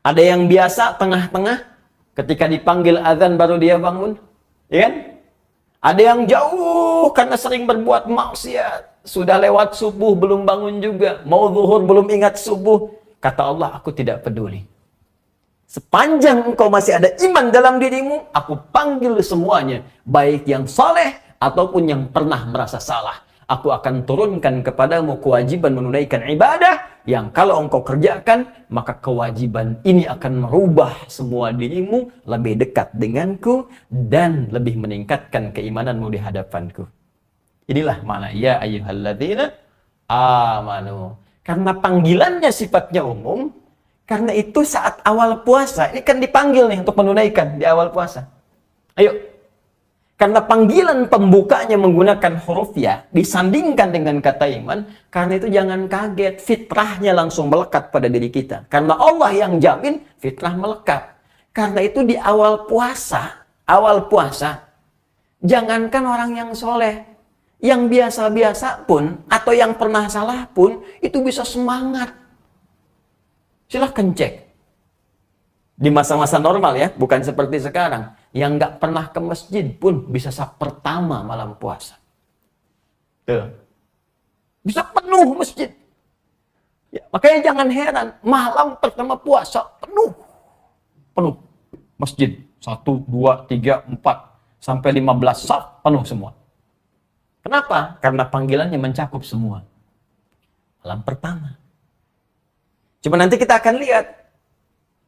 Ada yang biasa tengah-tengah, ketika dipanggil adzan baru dia bangun, ya kan? Ada yang jauh karena sering berbuat maksiat, sudah lewat subuh belum bangun juga, mau zuhur belum ingat subuh. Kata Allah, aku tidak peduli. Sepanjang engkau masih ada iman dalam dirimu, aku panggil semuanya, baik yang saleh ataupun yang pernah merasa salah. Aku akan turunkan kepadamu kewajiban menunaikan ibadah yang kalau engkau kerjakan, maka kewajiban ini akan merubah semua dirimu lebih dekat denganku dan lebih meningkatkan keimananmu di hadapanku. Inilah makna ya ayyuhalladzina amanu. Karena panggilannya sifatnya umum, karena itu saat awal puasa, ini kan dipanggil nih untuk menunaikan di awal puasa. Ayo. Karena panggilan pembukanya menggunakan huruf ya, disandingkan dengan kata iman, karena itu jangan kaget, fitrahnya langsung melekat pada diri kita. Karena Allah yang jamin, fitrah melekat. Karena itu di awal puasa, jangankan orang yang soleh, yang biasa-biasa pun, atau yang pernah salah pun, itu bisa semangat. Silahkan cek. Di masa-masa normal ya, bukan seperti sekarang. Yang nggak pernah ke masjid pun bisa saf pertama malam puasa. Tuh. Bisa penuh masjid. Ya, makanya jangan heran, malam pertama puasa penuh. Penuh. Masjid. 1, 2, 3, 4, sampai 15 saf penuh semua. Kenapa? Karena panggilannya mencakup semua. Malam pertama. Cuma nanti kita akan lihat.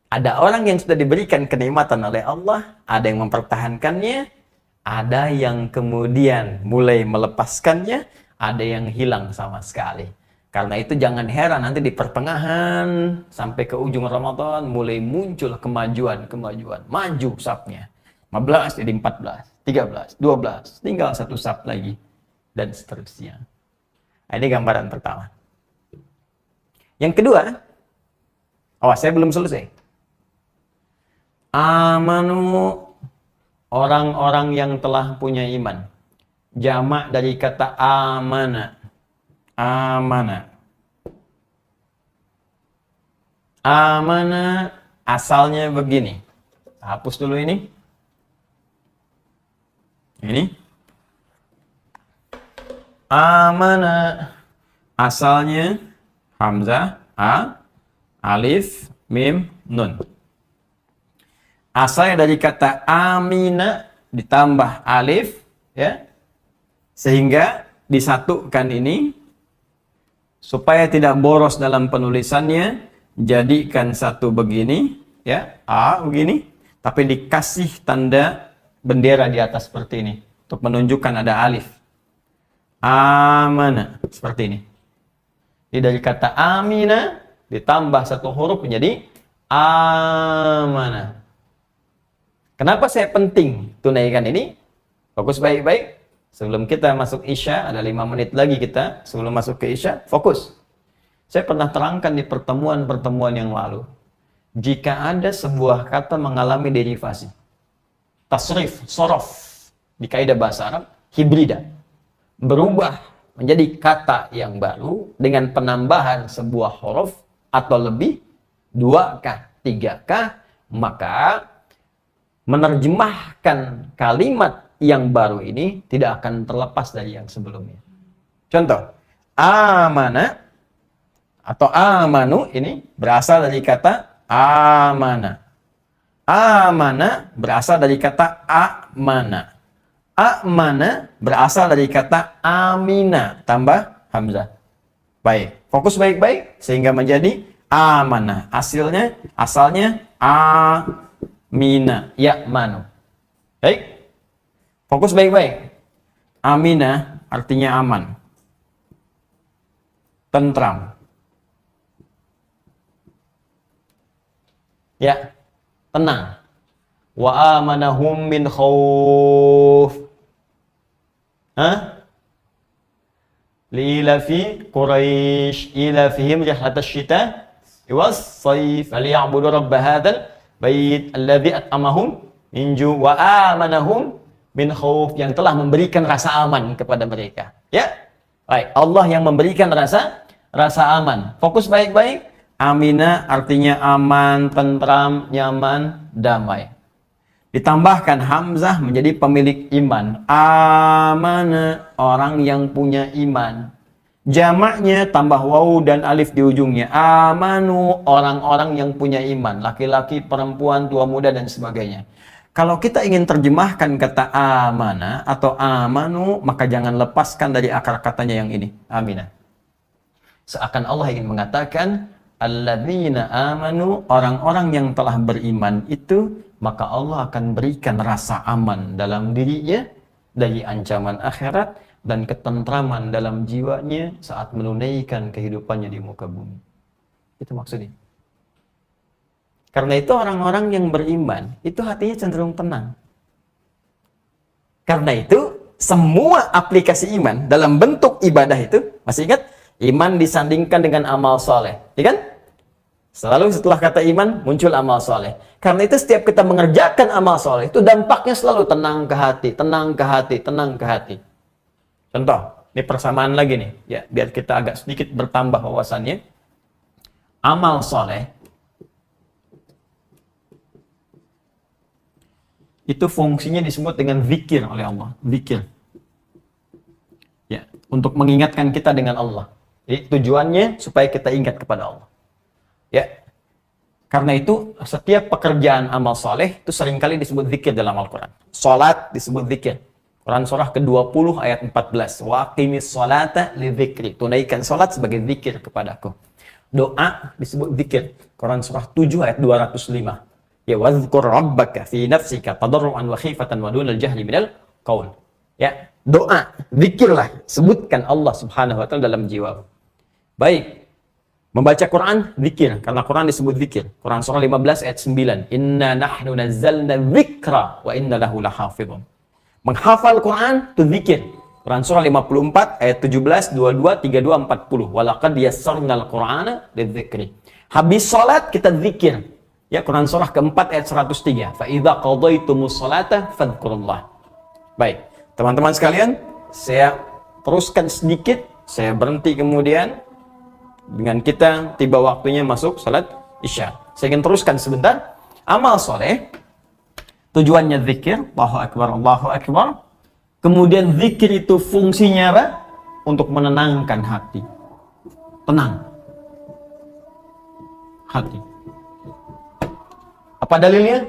Ada orang yang sudah diberikan kenikmatan oleh Allah, ada yang mempertahankannya, ada yang kemudian mulai melepaskannya, ada yang hilang sama sekali. Karena itu jangan heran nanti di pertengahan sampai ke ujung Ramadan mulai muncul kemajuan. Maju safnya. 15 jadi 14, 13, 12, tinggal satu saf lagi. Dan seterusnya. Nah, ini gambaran pertama. Yang kedua, saya belum selesai. Amanu, orang-orang yang telah punya iman. Jamak dari kata amana. Amana asalnya begini. Hapus dulu ini. Ini. Amana asalnya hamzah, alif, mim, nun. Asalnya dari kata amina ditambah alif, ya, sehingga disatukan ini supaya tidak boros dalam penulisannya, jadikan satu begini, ya, A begini, tapi dikasih tanda bendera di atas seperti ini untuk menunjukkan ada alif. Amana, seperti ini. Jadi dari kata amina ditambah satu huruf menjadi amana. Kenapa saya penting tunaikan ini? Fokus baik-baik. Sebelum kita masuk Isya, ada 5 menit lagi kita sebelum masuk ke Isya, fokus. Saya pernah terangkan di pertemuan-pertemuan yang lalu. Jika ada sebuah kata mengalami derivasi, tasrif, sorof, di kaidah bahasa Arab, hibrida, berubah menjadi kata yang baru dengan penambahan sebuah huruf atau lebih, 2kah, 3kah, maka menerjemahkan kalimat yang baru ini tidak akan terlepas dari yang sebelumnya. Contoh, amana atau amanu ini berasal dari kata amana. Amana berasal dari kata amana. Amana berasal dari kata amina tambah hamzah. Baik, fokus baik-baik sehingga menjadi amana. Asalnya amina, ya manu. Baik. Fokus baik-baik. Amina artinya aman. Tentram. Ya, tenang. Wa amanahum min khauf. Lilafi Quraisy ilafihim rihlatash shita was sayf falyabudu rabb hadzal bait alladzi at'amahum min ju' wa amanahum min khauf, yang telah memberikan rasa aman kepada mereka. Ya. Baik, Allah yang memberikan rasa aman. Fokus baik-baik. Amina artinya aman, tentram, nyaman, damai. Ditambahkan hamzah menjadi pemilik iman. Amana, orang yang punya iman. Jamaknya tambah waw dan alif di ujungnya. Amanu, orang-orang yang punya iman. Laki-laki, perempuan, tua muda, dan sebagainya. Kalau kita ingin terjemahkan kata amana atau amanu, maka jangan lepaskan dari akar katanya yang ini, amina. Seakan Allah ingin mengatakan, alladzina amanu, orang-orang yang telah beriman itu, maka Allah akan berikan rasa aman dalam dirinya dari ancaman akhirat dan ketentraman dalam jiwanya saat menunaikan kehidupannya di muka bumi. Itu maksudnya. Karena itu orang-orang yang beriman, itu hatinya cenderung tenang. Karena itu, semua aplikasi iman dalam bentuk ibadah itu, masih ingat? Iman disandingkan dengan amal soleh. Ya kan? Selalu setelah kata iman, muncul amal soleh. Karena itu setiap kita mengerjakan amal soleh, itu dampaknya selalu tenang ke hati, tenang ke hati, tenang ke hati. Contoh, ini persamaan lagi nih, ya, biar kita agak sedikit bertambah wawasannya. Amal soleh, itu fungsinya disebut dengan zikir oleh Allah. Zikir. Ya, untuk mengingatkan kita dengan Allah. Jadi tujuannya supaya kita ingat kepada Allah. Ya. Karena itu setiap pekerjaan amal soleh itu seringkali disebut zikir dalam Al-Quran. Salat disebut zikir. Quran surah ke-20 ayat 14. Wa aqimis sholata li dzikri. Tunaikan salat sebagai zikir kepadaku. Doa disebut zikir. Quran surah 7 ayat 205. Ya, wazkur rabbaka fi nafsika tadarruan wa khifatan wa dunal jahli minal qaul. Ya, doa, zikirlah, sebutkan Allah Subhanahu wa taala dalam jiwa. Baik. Membaca Quran zikir, karena Quran disebut zikir. Quran surah 15 ayat 9. Inna nahnu nazzalna dzikra wa inna lahu lahafizun. Menghafal Quran itu zikir. Quran surah 54 ayat 17, 22, 32, 40. Walaqad yassarnal Qur'ana lidzikri. Habis salat kita zikir. Ya, Quran surah keempat ayat 103. Fa idza qadaitumus sholata fadhkurullah. Baik, teman-teman sekalian, saya teruskan sedikit, saya berhenti kemudian dengan kita tiba waktunya masuk salat Isya. Saya ingin teruskan sebentar. Amal soleh tujuannya zikir, Allahu akbar, Allahu akbar. Kemudian zikir itu fungsinya apa? Untuk menenangkan hati. Tenang. Hati. Apa dalilnya?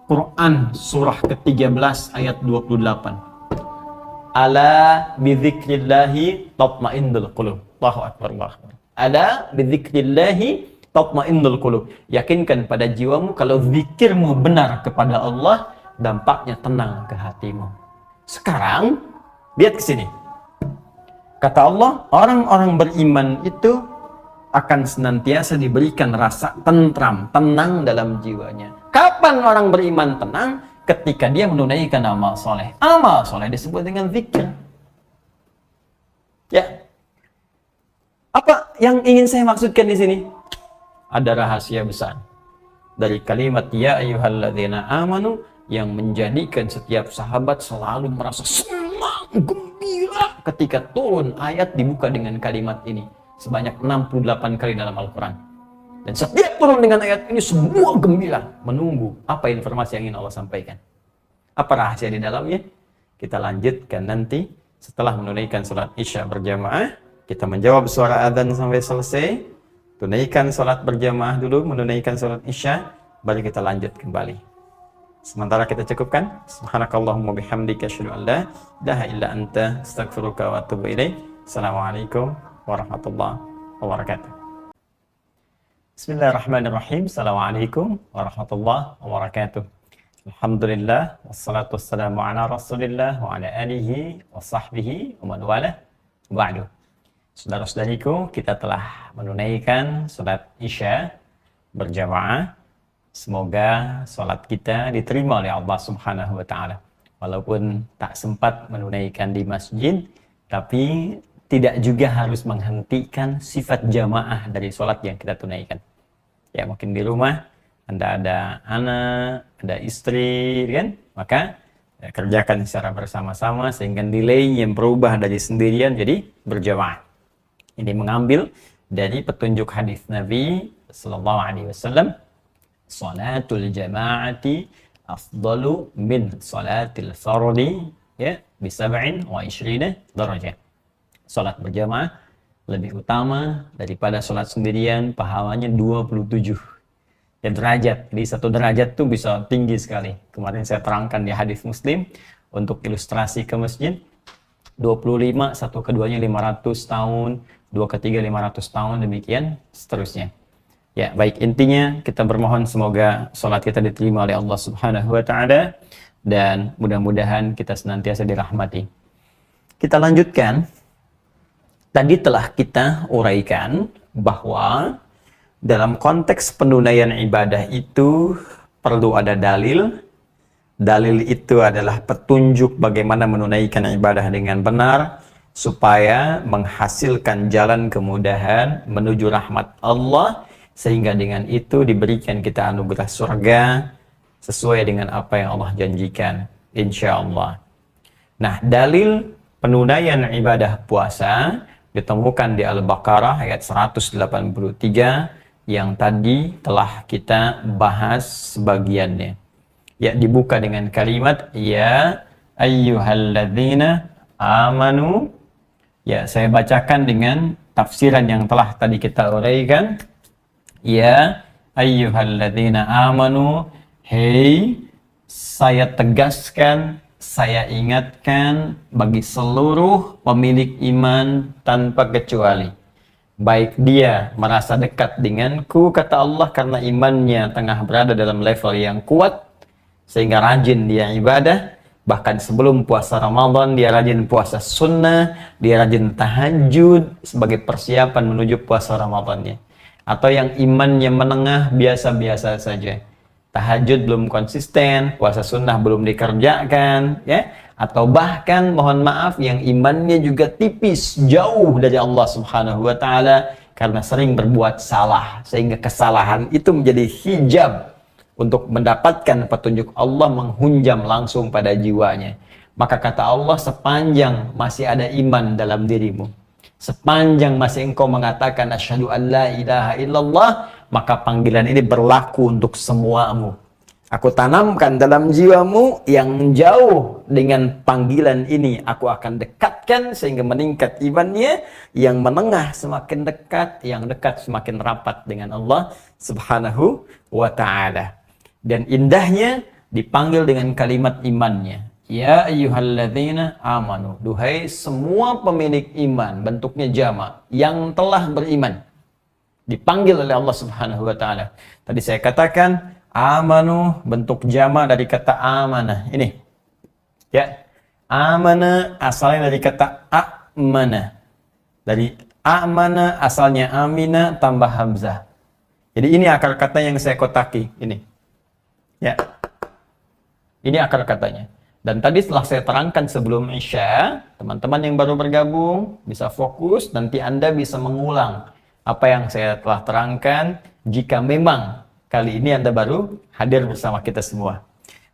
Quran surah ke-13 ayat 28. Ala bidzikrillahi tatmainnul qulub. Allahu akbar, Allahu akbar. Ala bidzikrillahi tatmainnul qulub. Yakinkan pada jiwamu kalau zikirmu benar kepada Allah, dampaknya tenang ke hatimu. Sekarang lihat ke sini. Kata Allah, orang-orang beriman itu akan senantiasa diberikan rasa tentram, tenang dalam jiwanya. Kapan orang beriman tenang? Ketika dia menunaikan amal soleh. Amal soleh disebut dengan zikir. Ya. Apa yang ingin saya maksudkan di sini? Ada rahasia besar dari kalimat ya ayyuhalladzina amanu yang menjadikan setiap sahabat selalu merasa senang, gembira ketika turun ayat dibuka dengan kalimat ini sebanyak 68 kali dalam Al-Quran. Dan setiap turun dengan ayat ini semua gembira menunggu apa informasi yang ingin Allah sampaikan. Apa rahasia di dalamnya? Kita lanjutkan nanti setelah menunaikan sholat Isya berjamaah. Kita menjawab suara adzan sampai selesai. Tunaikan sholat berjamaah dulu, menunaikan sholat Isya, baru kita lanjut kembali. Sementara kita cukupkan. Subhanakallahumma bihamdika asyhadu an la ilaha illa anta astaghfiruka wa atubu ilaik. Assalamualaikum warahmatullahi wabarakatuh. Bismillahirrahmanirrahim. Assalamualaikum warahmatullahi wabarakatuh. Alhamdulillah wassalatu wassalamu ala Rasulillah wa ala alihi wa sahbihi wa man walah. Ba'du. Saudara-saudariku, kita telah menunaikan salat Isya berjamaah. Semoga salat kita diterima oleh Allah Subhanahu wa taala. Walaupun tak sempat menunaikan di masjid, tapi tidak juga harus menghentikan sifat jamaah dari salat yang kita tunaikan. Ya, mungkin di rumah Anda ada anak, ada istri, kan? Maka ya, kerjakan secara bersama-sama sehingga nilai yang berubah dari sendirian jadi berjamaah. Ini mengambil dari petunjuk hadis Nabi sallallahu alaihi wasallam, salatul jama'ati afdalu min salatil fardi ya bi 27 darajah. Salat berjamaah lebih utama daripada salat sendirian, pahalanya 27 derajat. Jadi satu derajat tuh bisa tinggi sekali. Kemarin saya terangkan di hadis Muslim untuk ilustrasi ke masjid. 25, satu keduanya 500 tahun, dua ketiga 500 tahun, demikian seterusnya. Ya, baik, intinya kita bermohon semoga sholat kita diterima oleh Allah Subhanahu wa taala dan mudah-mudahan kita senantiasa dirahmati. Kita lanjutkan. Tadi telah kita uraikan bahwa dalam konteks penunaian ibadah itu perlu ada dalil. Dalil itu adalah petunjuk bagaimana menunaikan ibadah dengan benar supaya menghasilkan jalan kemudahan menuju rahmat Allah, sehingga dengan itu diberikan kita anugerah surga sesuai dengan apa yang Allah janjikan, insya Allah. Nah, dalil penunaian ibadah puasa ditemukan di Al-Baqarah ayat 183 yang tadi telah kita bahas sebagiannya. Ya, dibuka dengan kalimat ya ayyuhalladzina amanu. Ya, saya bacakan dengan tafsiran yang telah tadi kita uraikan. Ya ayyuhalladzina amanu, hei, saya tegaskan, saya ingatkan bagi seluruh pemilik iman tanpa kecuali, baik dia merasa dekat denganku, kata Allah, karena imannya tengah berada dalam level yang kuat sehingga rajin dia ibadah. Bahkan sebelum puasa Ramadan dia rajin puasa sunnah, dia rajin tahajud sebagai persiapan menuju puasa Ramadannya. Atau yang imannya menengah biasa-biasa saja, tahajud belum konsisten, puasa sunnah belum dikerjakan, ya. Atau bahkan mohon maaf yang imannya juga tipis, jauh dari Allah Subhanahu wa taala karena sering berbuat salah, sehingga kesalahan itu menjadi hijab untuk mendapatkan petunjuk Allah menghunjam langsung pada jiwanya. Maka kata Allah, sepanjang masih ada iman dalam dirimu, sepanjang masih engkau mengatakan asyhadu an la ilaha illallah, maka panggilan ini berlaku untuk semuamu. Aku tanamkan dalam jiwamu yang jauh dengan panggilan ini, aku akan dekatkan sehingga meningkat imannya. Yang menengah semakin dekat, yang dekat semakin rapat dengan Allah Subhanahu wa ta'ala. Dan indahnya dipanggil dengan kalimat imannya. Ya ayyuhalladzina amanu, duhai semua pemilik iman, bentuknya jamak, yang telah beriman. Dipanggil oleh Allah Subhanahu wa taala. Tadi saya katakan amanu bentuk jama dari kata amanah. Ini. Ya. Amana asalnya dari kata amana. Dari amana asalnya amina tambah hamzah. Jadi ini akar kata yang saya kotaki ini. Ya. Ini akar katanya. Dan tadi setelah saya terangkan sebelum Isya, teman-teman yang baru bergabung bisa fokus, nanti Anda bisa mengulang apa yang saya telah terangkan jika memang kali ini Anda baru hadir bersama kita semua.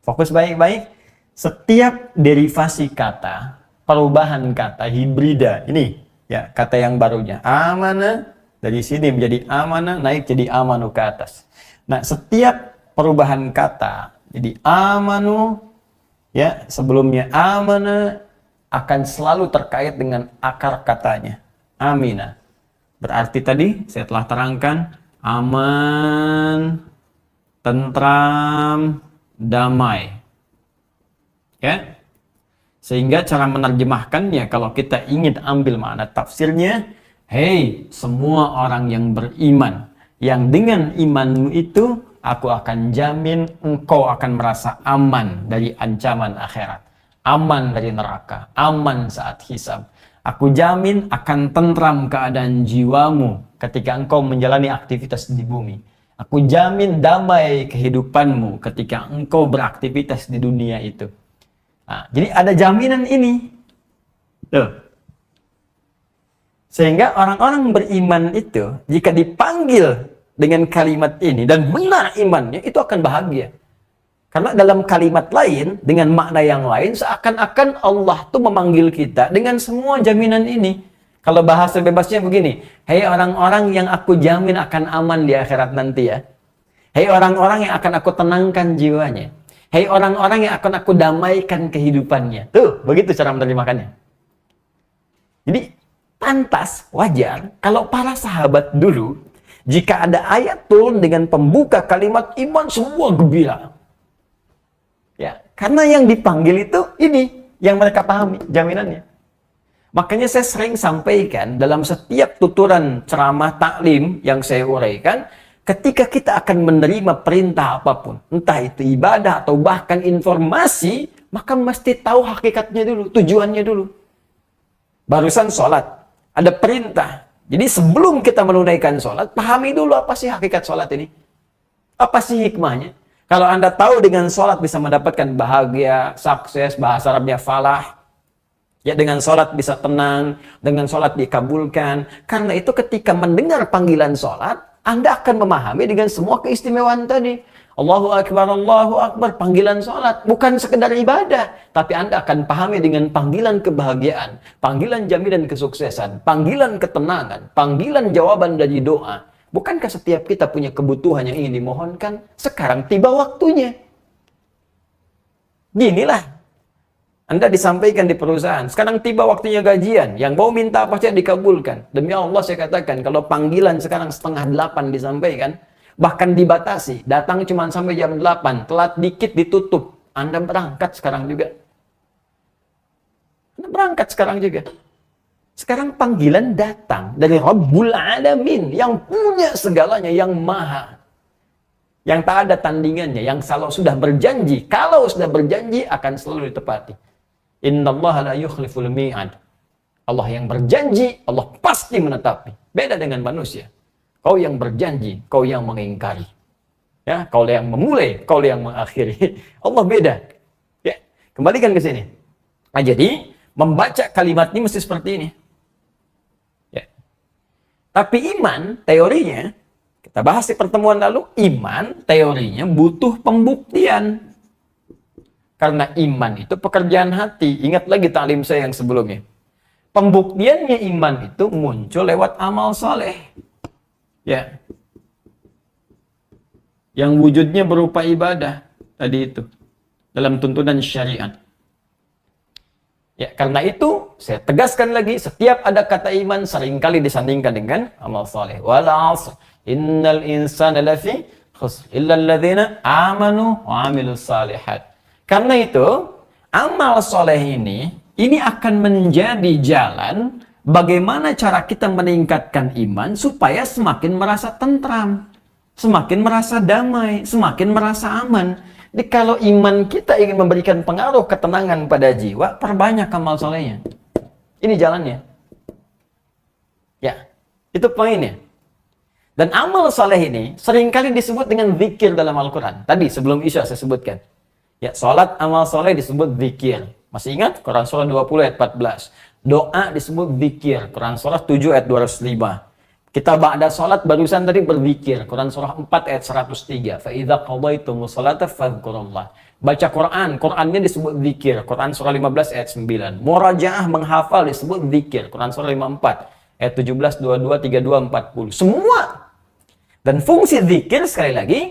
Fokus baik-baik. Setiap derivasi kata, perubahan kata, hibrida, ini ya kata yang barunya. Amana, dari sini menjadi amana, naik jadi amanu ke atas. Nah, setiap perubahan kata, jadi amanu, ya, sebelumnya amana akan selalu terkait dengan akar katanya. Amina. Berarti tadi saya telah terangkan aman, tentram, damai. Ya. Sehingga cara menerjemahkannya kalau kita ingin ambil makna tafsirnya, hei semua orang yang beriman, yang dengan imanmu itu aku akan jamin engkau akan merasa aman dari ancaman akhirat, aman dari neraka, aman saat hisab. Aku jamin akan tentram keadaan jiwamu ketika engkau menjalani aktivitas di bumi. Aku jamin damai kehidupanmu ketika engkau beraktivitas di dunia itu. Nah, jadi ada jaminan ini. Tuh. Sehingga orang-orang beriman itu jika dipanggil dengan kalimat ini dan benar imannya itu akan bahagia. Karena dalam kalimat lain dengan makna yang lain seakan-akan Allah tuh memanggil kita dengan semua jaminan ini. Kalau bahasa bebasnya begini, hei orang-orang yang aku jamin akan aman di akhirat nanti ya. Hei orang-orang yang akan aku tenangkan jiwanya. Hei orang-orang yang akan aku damaikan kehidupannya. Tuh, begitu cara menerjemahkannya. Jadi pantas, wajar kalau para sahabat dulu jika ada ayat turun dengan pembuka kalimat iman semua gembira. Ya, karena yang dipanggil itu ini yang mereka pahami jaminannya. Makanya saya sering sampaikan dalam setiap tuturan ceramah taklim yang saya uraikan, ketika kita akan menerima perintah apapun, entah itu ibadah atau bahkan informasi, maka mesti tahu hakikatnya dulu, tujuannya dulu. Barusan sholat, ada perintah. Jadi sebelum kita menunaikan sholat, pahami dulu apa sih hakikat sholat ini. Apa sih hikmahnya? Kalau Anda tahu dengan sholat bisa mendapatkan bahagia, sukses, bahasa Arabnya falah. Ya, dengan sholat bisa tenang, dengan sholat dikabulkan. Karena itu ketika mendengar panggilan sholat, Anda akan memahami dengan semua keistimewaan tadi. Allahu Akbar, panggilan sholat. Bukan sekedar ibadah. Tapi Anda akan pahami dengan panggilan kebahagiaan, panggilan jaminan kesuksesan, panggilan ketenangan, panggilan jawaban dari doa. Bukankah setiap kita punya kebutuhan yang ingin dimohonkan? Sekarang tiba waktunya. Ginilah. Anda disampaikan di perusahaan, sekarang tiba waktunya gajian, yang mau minta apa saja dikabulkan. Demi Allah saya katakan, kalau panggilan sekarang 7:30 disampaikan, bahkan dibatasi, datang cuma sampai jam 8, telat dikit ditutup. Anda berangkat sekarang juga. Anda berangkat sekarang juga. Sekarang panggilan datang dari Rabbul Alamin, yang punya segalanya, yang maha. Yang tak ada tandingannya, yang kalau sudah berjanji akan selalu ditepati. Innallaha la yukhliful mi'ad. Allah yang berjanji, Allah pasti menetapi. Beda dengan manusia. Kau yang berjanji, kau yang mengingkari. Ya, kau yang memulai, kau yang mengakhiri. Allah beda. Ya, kembalikan ke sini. Nah, jadi membaca kalimat ini mesti seperti ini. Ya. Tapi iman, teorinya, kita bahas di pertemuan lalu, iman, teorinya butuh pembuktian. Karena iman itu pekerjaan hati. Ingat lagi taklim saya yang sebelumnya. Pembuktiannya iman itu muncul lewat amal saleh. Ya. Yang wujudnya berupa ibadah. Tadi itu. Dalam tuntunan syariat. Ya, karena itu saya tegaskan lagi, setiap ada kata iman seringkali disandingkan dengan amal saleh. Wal 'asr, innal insana lafi khusr illa alladzina amanu wa 'amilus shalihat. Karena itu, amal soleh ini akan menjadi jalan Bagaimana cara kita meningkatkan iman supaya semakin merasa tentram, semakin merasa damai, semakin merasa aman. Jadi kalau iman kita ingin memberikan pengaruh ketenangan pada jiwa, perbanyak amal solehnya. Ini jalannya. Ya, itu poinnya. Dan amal soleh ini seringkali disebut dengan zikir dalam Al-Quran. Tadi sebelum Isya saya sebutkan. Ya, sholat amal soleh disebut zikir. Masih ingat? Quran Surah 20 ayat 14. Doa disebut zikir. Quran Surah 7 ayat 205. Kita ba'da sholat barusan tadi berzikir. Quran Surah 4 ayat 103. فَإِذَا قَضَيْتُمُ الصَّلَاةَ فَاذْكُرُوا اللَّهَ. Baca Quran. Qurannya disebut zikir. Quran Surah 15 ayat 9. Murajaah menghafal disebut zikir. Quran Surah 54 ayat 17, 22, 32, 40. Semua. Dan fungsi zikir sekali lagi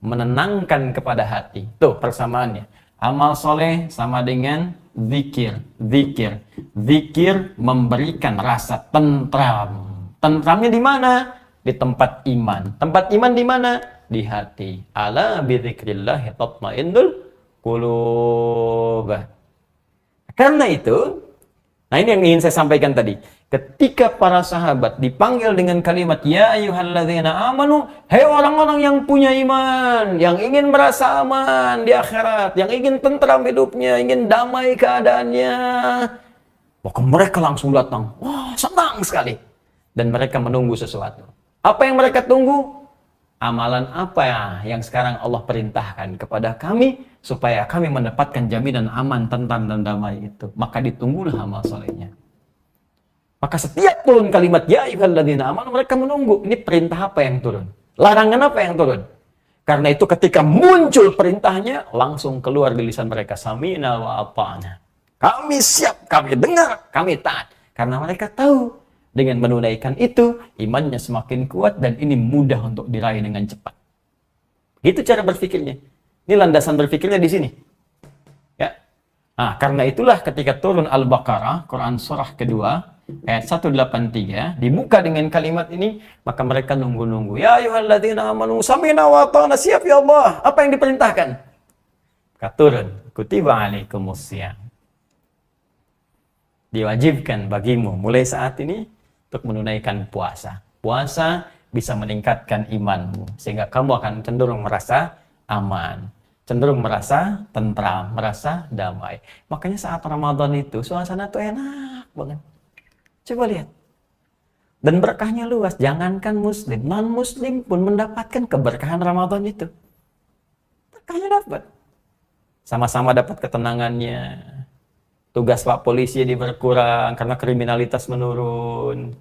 menenangkan kepada hati. Tuh persamaannya. Amal soleh sama dengan zikir. Zikir. Zikir memberikan rasa tentram. Tentramnya di mana? Di tempat iman. Tempat iman di mana? Di hati. Ala bidzikrillah tatmainnul qulub. Karena itu, nah ini yang ingin saya sampaikan tadi. Ketika para sahabat dipanggil dengan kalimat ya ayyuhalladzina amanu, hei orang-orang yang punya iman, yang ingin merasa aman di akhirat, yang ingin tentram hidupnya, ingin damai keadaannya, maka mereka langsung datang. Wah, senang sekali. Dan mereka menunggu sesuatu. Apa yang mereka tunggu? Amalan apa ya yang sekarang Allah perintahkan kepada kami supaya kami mendapatkan jaminan aman, tentram dan damai itu. Maka ditunggulah amal solehnya. Maka setiap turun kalimat ya ayyuhalladzina amanu, mereka menunggu. Ini perintah apa yang turun? Larangan apa yang turun? Karena itu ketika muncul perintahnya, langsung keluar di lisan mereka, sami'na wa ata'na. Kami siap, kami dengar, kami taat. Karena mereka tahu dengan menunaikan itu, imannya semakin kuat dan ini mudah untuk diraih dengan cepat. Itu cara berpikirnya. Ini landasan berpikirnya di sini. Ya. Nah, karena itulah ketika turun Al-Baqarah, Quran surah kedua, ayat 183, dibuka dengan kalimat ini, maka mereka nunggu-nunggu. Ya ayyuhalladzina amanu sami'na wa ata'na, siap ya Allah. Apa yang diperintahkan? Maka turun, kutiba alaikumusiyam. Diwajibkan bagimu mulai saat ini untuk menunaikan puasa. Puasa bisa meningkatkan imanmu, sehingga kamu akan cenderung merasa aman, cenderung merasa tentram, merasa damai. Makanya saat Ramadan itu, suasana tuh enak banget. Coba lihat. Dan berkahnya luas. Jangankan muslim, non-muslim pun mendapatkan keberkahan Ramadan itu. Berkahnya dapat. Sama-sama dapat ketenangannya. Tugas Pak Polisi berkurang karena kriminalitas menurun.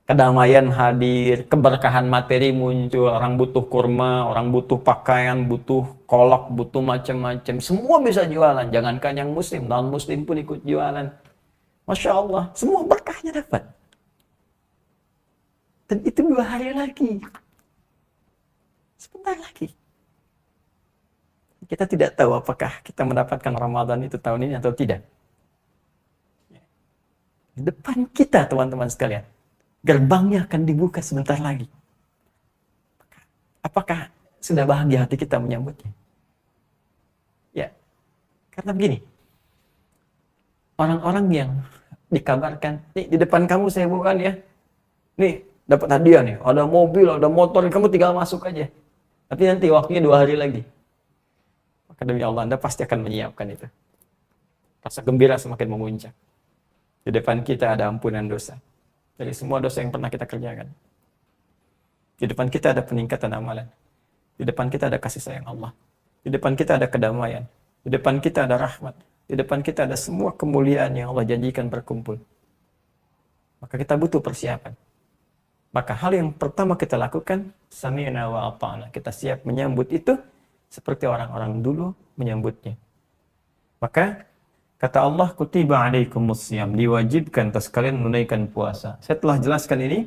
Kedamaian hadir, keberkahan materi muncul. Orang butuh kurma, orang butuh pakaian, butuh kolak, butuh macam-macam. Semua bisa jualan. Jangankan yang muslim, non-muslim pun ikut jualan. Masya Allah, semua berkahnya dapat. Dan itu 2 hari lagi. Sebentar lagi. Kita tidak tahu apakah kita mendapatkan Ramadan itu tahun ini atau tidak. Di depan kita, teman-teman sekalian, gerbangnya akan dibuka sebentar lagi. Apakah sudah bahagia hati kita menyambutnya? Ya, karena begini, orang-orang yang dikabarkan, nih di depan kamu saya bukan ya, nih dapat hadiah nih, ada mobil, ada motor, kamu tinggal masuk aja. Tapi nanti waktunya 2 hari lagi. Maka demi Allah, Anda pasti akan menyiapkan itu. Rasa gembira semakin memuncak. Di depan kita ada ampunan dosa dari semua dosa yang pernah kita kerjakan. Di depan kita ada peningkatan amalan. Di depan kita ada kasih sayang Allah. Di depan kita ada kedamaian. Di depan kita ada rahmat. Di depan kita ada semua kemuliaan yang Allah janjikan berkumpul. Maka kita butuh persiapan. Maka hal yang pertama kita lakukan, sami'na wa ata'na. Kita siap menyambut itu seperti orang-orang dulu menyambutnya. Maka kata Allah, kutiba alaikumusiyam, diwajibkan atas kalian menunaikan puasa. Saya telah jelaskan ini.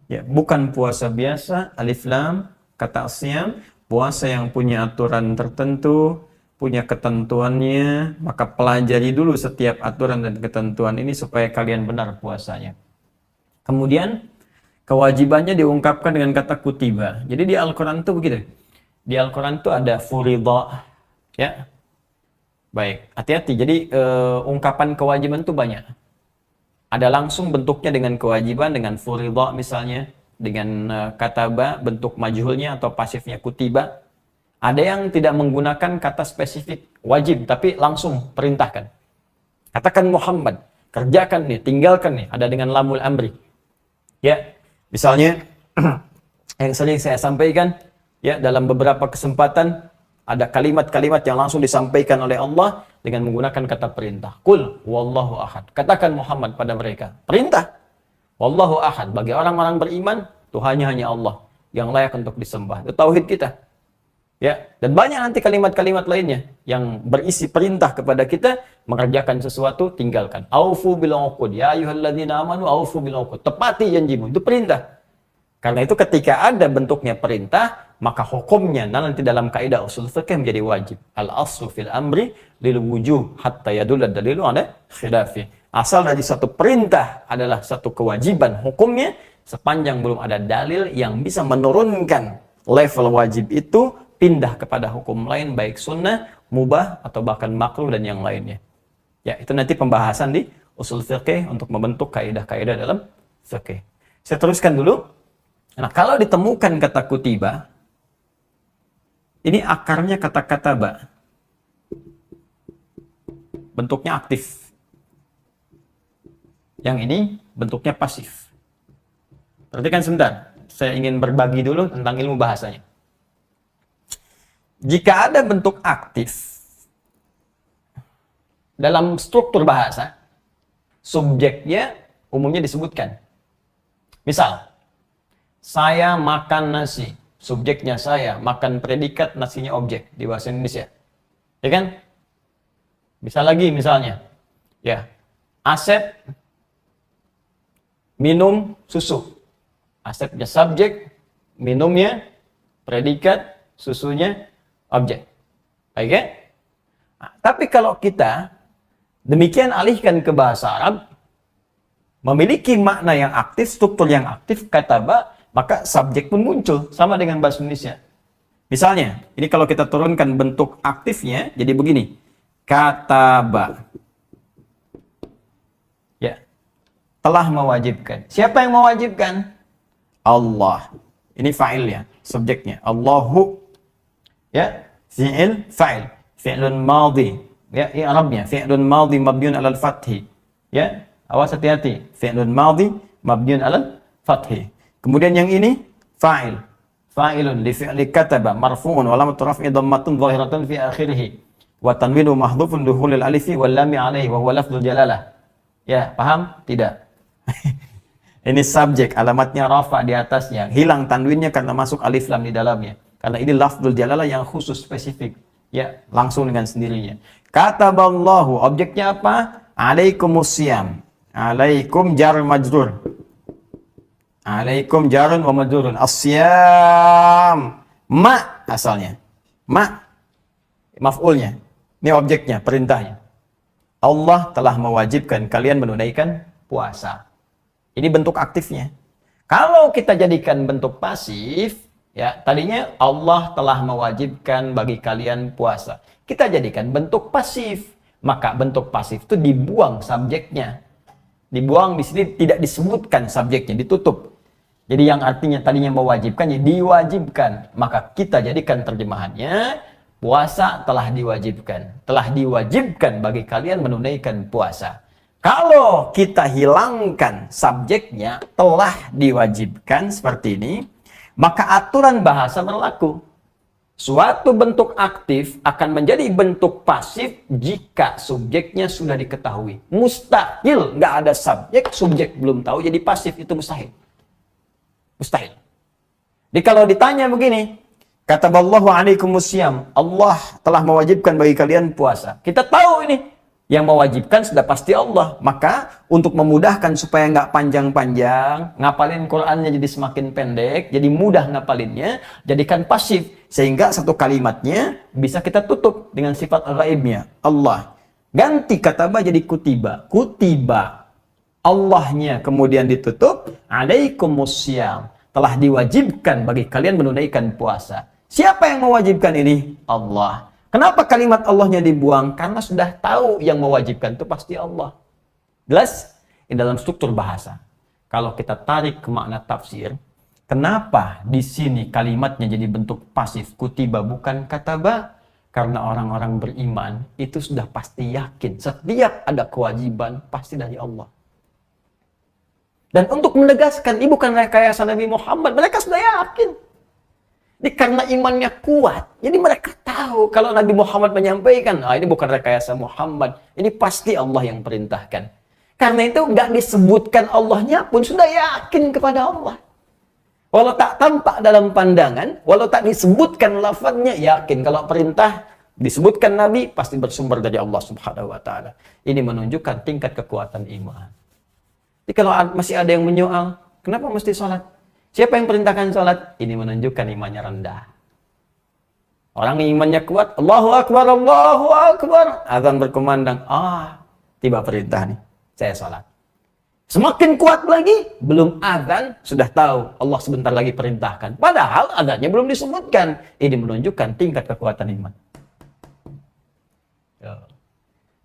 Ya, bukan puasa biasa, alif lam, kata siyam, puasa yang punya aturan tertentu, punya ketentuannya, maka pelajari dulu setiap aturan dan ketentuan ini supaya kalian benar puasanya. Kemudian, kewajibannya diungkapkan dengan kata kutiba. Jadi di Al-Quran itu begitu. Di Al-Quran itu ada furidha, ya. Baik, hati-hati. Jadi ungkapan kewajiban itu banyak. Ada langsung bentuknya dengan kewajiban, dengan furidha misalnya, dengan kataba, bentuk majhulnya atau pasifnya kutiba. Ada yang tidak menggunakan kata spesifik wajib, tapi langsung perintahkan. Katakan Muhammad, kerjakan nih, tinggalkan nih, ada dengan lamul amri. Ya, misalnya yang sering saya sampaikan, ya dalam beberapa kesempatan ada kalimat-kalimat yang langsung disampaikan oleh Allah dengan menggunakan kata perintah. Qul wallahu ahad. Katakan Muhammad pada mereka. Perintah. Wallahu ahad. Bagi orang-orang beriman, Tuhannya hanya Allah yang layak untuk disembah. Itu tauhid kita. Ya, dan banyak nanti kalimat-kalimat lainnya yang berisi perintah kepada kita mengerjakan sesuatu, tinggalkan. Aufu bil uqud. Ya ayyuhalladzina amanu aufu bil uqud. Tepati janjimu. Itu perintah. Karena itu ketika ada bentuknya perintah, maka hukumnya nanti dalam kaidah usul fikih menjadi wajib. Al-aslu fil amri lil wujub hatta yadulla dalilu ala khilafi. Asal dari satu perintah adalah satu kewajiban hukumnya sepanjang belum ada dalil yang bisa menurunkan level wajib itu pindah kepada hukum lain baik sunnah, mubah atau bahkan makruh dan yang lainnya. Ya, itu nanti pembahasan di usul fikih untuk membentuk kaidah-kaidah dalam fikih. Saya teruskan dulu. Nah, kalau ditemukan kata kutiba, ini akarnya kata kataba. Bentuknya aktif. Yang ini bentuknya pasif. Perhatikan sebentar, saya ingin berbagi dulu tentang ilmu bahasanya. Jika ada bentuk aktif dalam struktur bahasa, subjeknya umumnya disebutkan. Misal, saya makan nasi, subjeknya saya, makan predikat, nasinya objek di bahasa Indonesia. Ya kan? Bisa lagi misalnya, ya, Asep minum susu. Asepnya subjek, minumnya predikat, susunya objek. Baik ya? Nah, tapi kalau kita demikian alihkan ke bahasa Arab, memiliki makna yang aktif, struktur yang aktif, kataba, maka subjek pun muncul sama dengan bahasa Indonesia. Misalnya, ini kalau kita turunkan bentuk aktifnya jadi begini. Kataba. Ya. Telah mewajibkan. Siapa yang mewajibkan? Allah. Ini fa'ilnya, subjeknya. Allahu. Ya, fi'il, fa'il. Fi'lun madhi. Ya, ini Arabnya. Fi'lun madhi mabniun 'alal fathi. Ya, awas hati-hati. Fi'lun madhi mabniun 'alal fathi. Kemudian yang ini fa'il. Fa'ilun li fi'li kataba marfu'un wa lam turaf'i dhammatun zahiratun fi akhirih wa tanwinu mahdhufun duhulil alifi wal lam 'alaihi wa huwa lafdzul jalalah. Ya, paham? Tidak. Ini subjek, alamatnya rafa di atasnya. Hilang tanwinnya karena masuk alif lam di dalamnya. Karena ini lafdzul jalalah yang khusus spesifik. Ya, langsung dengan sendirinya. Kataballahu, objeknya apa? Alaikumusiyam. Alaikum jar majrur. Alaikum jarun wa majrurun. Asyam. Ma asalnya. Ma. Maf'ulnya. Ini objeknya, perintahnya. Allah telah mewajibkan kalian menunaikan puasa. Ini bentuk aktifnya. Kalau kita jadikan bentuk pasif, ya, tadinya Allah telah mewajibkan bagi kalian puasa. Kita jadikan bentuk pasif. Maka bentuk pasif itu dibuang subjeknya. Dibuang di sini tidak disebutkan subjeknya, ditutup. Jadi yang artinya tadinya mewajibkan, ya diwajibkan. Maka kita jadikan terjemahannya, puasa telah diwajibkan. Telah diwajibkan bagi kalian menunaikan puasa. Kalau kita hilangkan subjeknya, telah diwajibkan seperti ini, maka aturan bahasa berlaku. Suatu bentuk aktif akan menjadi bentuk pasif jika subjeknya sudah diketahui. Mustahil nggak ada subjek belum tahu jadi pasif, itu mustahil. Mustahil. Jadi kalau ditanya begini, kataballahu alaikumusiyam, Allah telah mewajibkan bagi kalian puasa. Kita tahu ini, yang mewajibkan sudah pasti Allah. Maka untuk memudahkan supaya nggak panjang-panjang, ngapalin Qur'annya jadi semakin pendek, jadi mudah ngapalinnya, jadikan pasif. Sehingga satu kalimatnya bisa kita tutup dengan sifat ghaibnya, Allah. Ganti kataba jadi kutiba. Kutiba. Allahnya kemudian ditutup, alaikumusiyam, telah diwajibkan bagi kalian menunaikan puasa. Siapa yang mewajibkan ini? Allah. Kenapa kalimat Allahnya dibuang? Karena sudah tahu yang mewajibkan itu pasti Allah. Jelas? Ini dalam struktur bahasa. Kalau kita tarik ke makna tafsir, kenapa di sini kalimatnya jadi bentuk pasif, kutiba bukan kataba? Karena orang-orang beriman itu sudah pasti yakin setiap ada kewajiban pasti dari Allah. Dan untuk menegaskan, ini bukan rekayasa Nabi Muhammad, mereka sudah yakin. Jadi karena imannya kuat, jadi mereka tahu kalau Nabi Muhammad menyampaikan, ini bukan rekayasa Muhammad, ini pasti Allah yang perintahkan. Karena itu nggak disebutkan Allahnya pun sudah yakin kepada Allah. Walau tak tampak dalam pandangan, walau tak disebutkan lafadznya, yakin kalau perintah disebutkan Nabi pasti bersumber dari Allah Subhanahu wa taala. Ini menunjukkan tingkat kekuatan iman. Jadi kalau masih ada yang menyoal, kenapa mesti sholat? Siapa yang perintahkan sholat? Ini menunjukkan imannya rendah. Orang yang imannya kuat, Allahu Akbar, Allahu Akbar. Azan berkumandang, tiba perintah nih, saya sholat. Semakin kuat lagi, belum azan, sudah tahu Allah sebentar lagi perintahkan. Padahal azannya belum disebutkan. Ini menunjukkan tingkat kekuatan iman.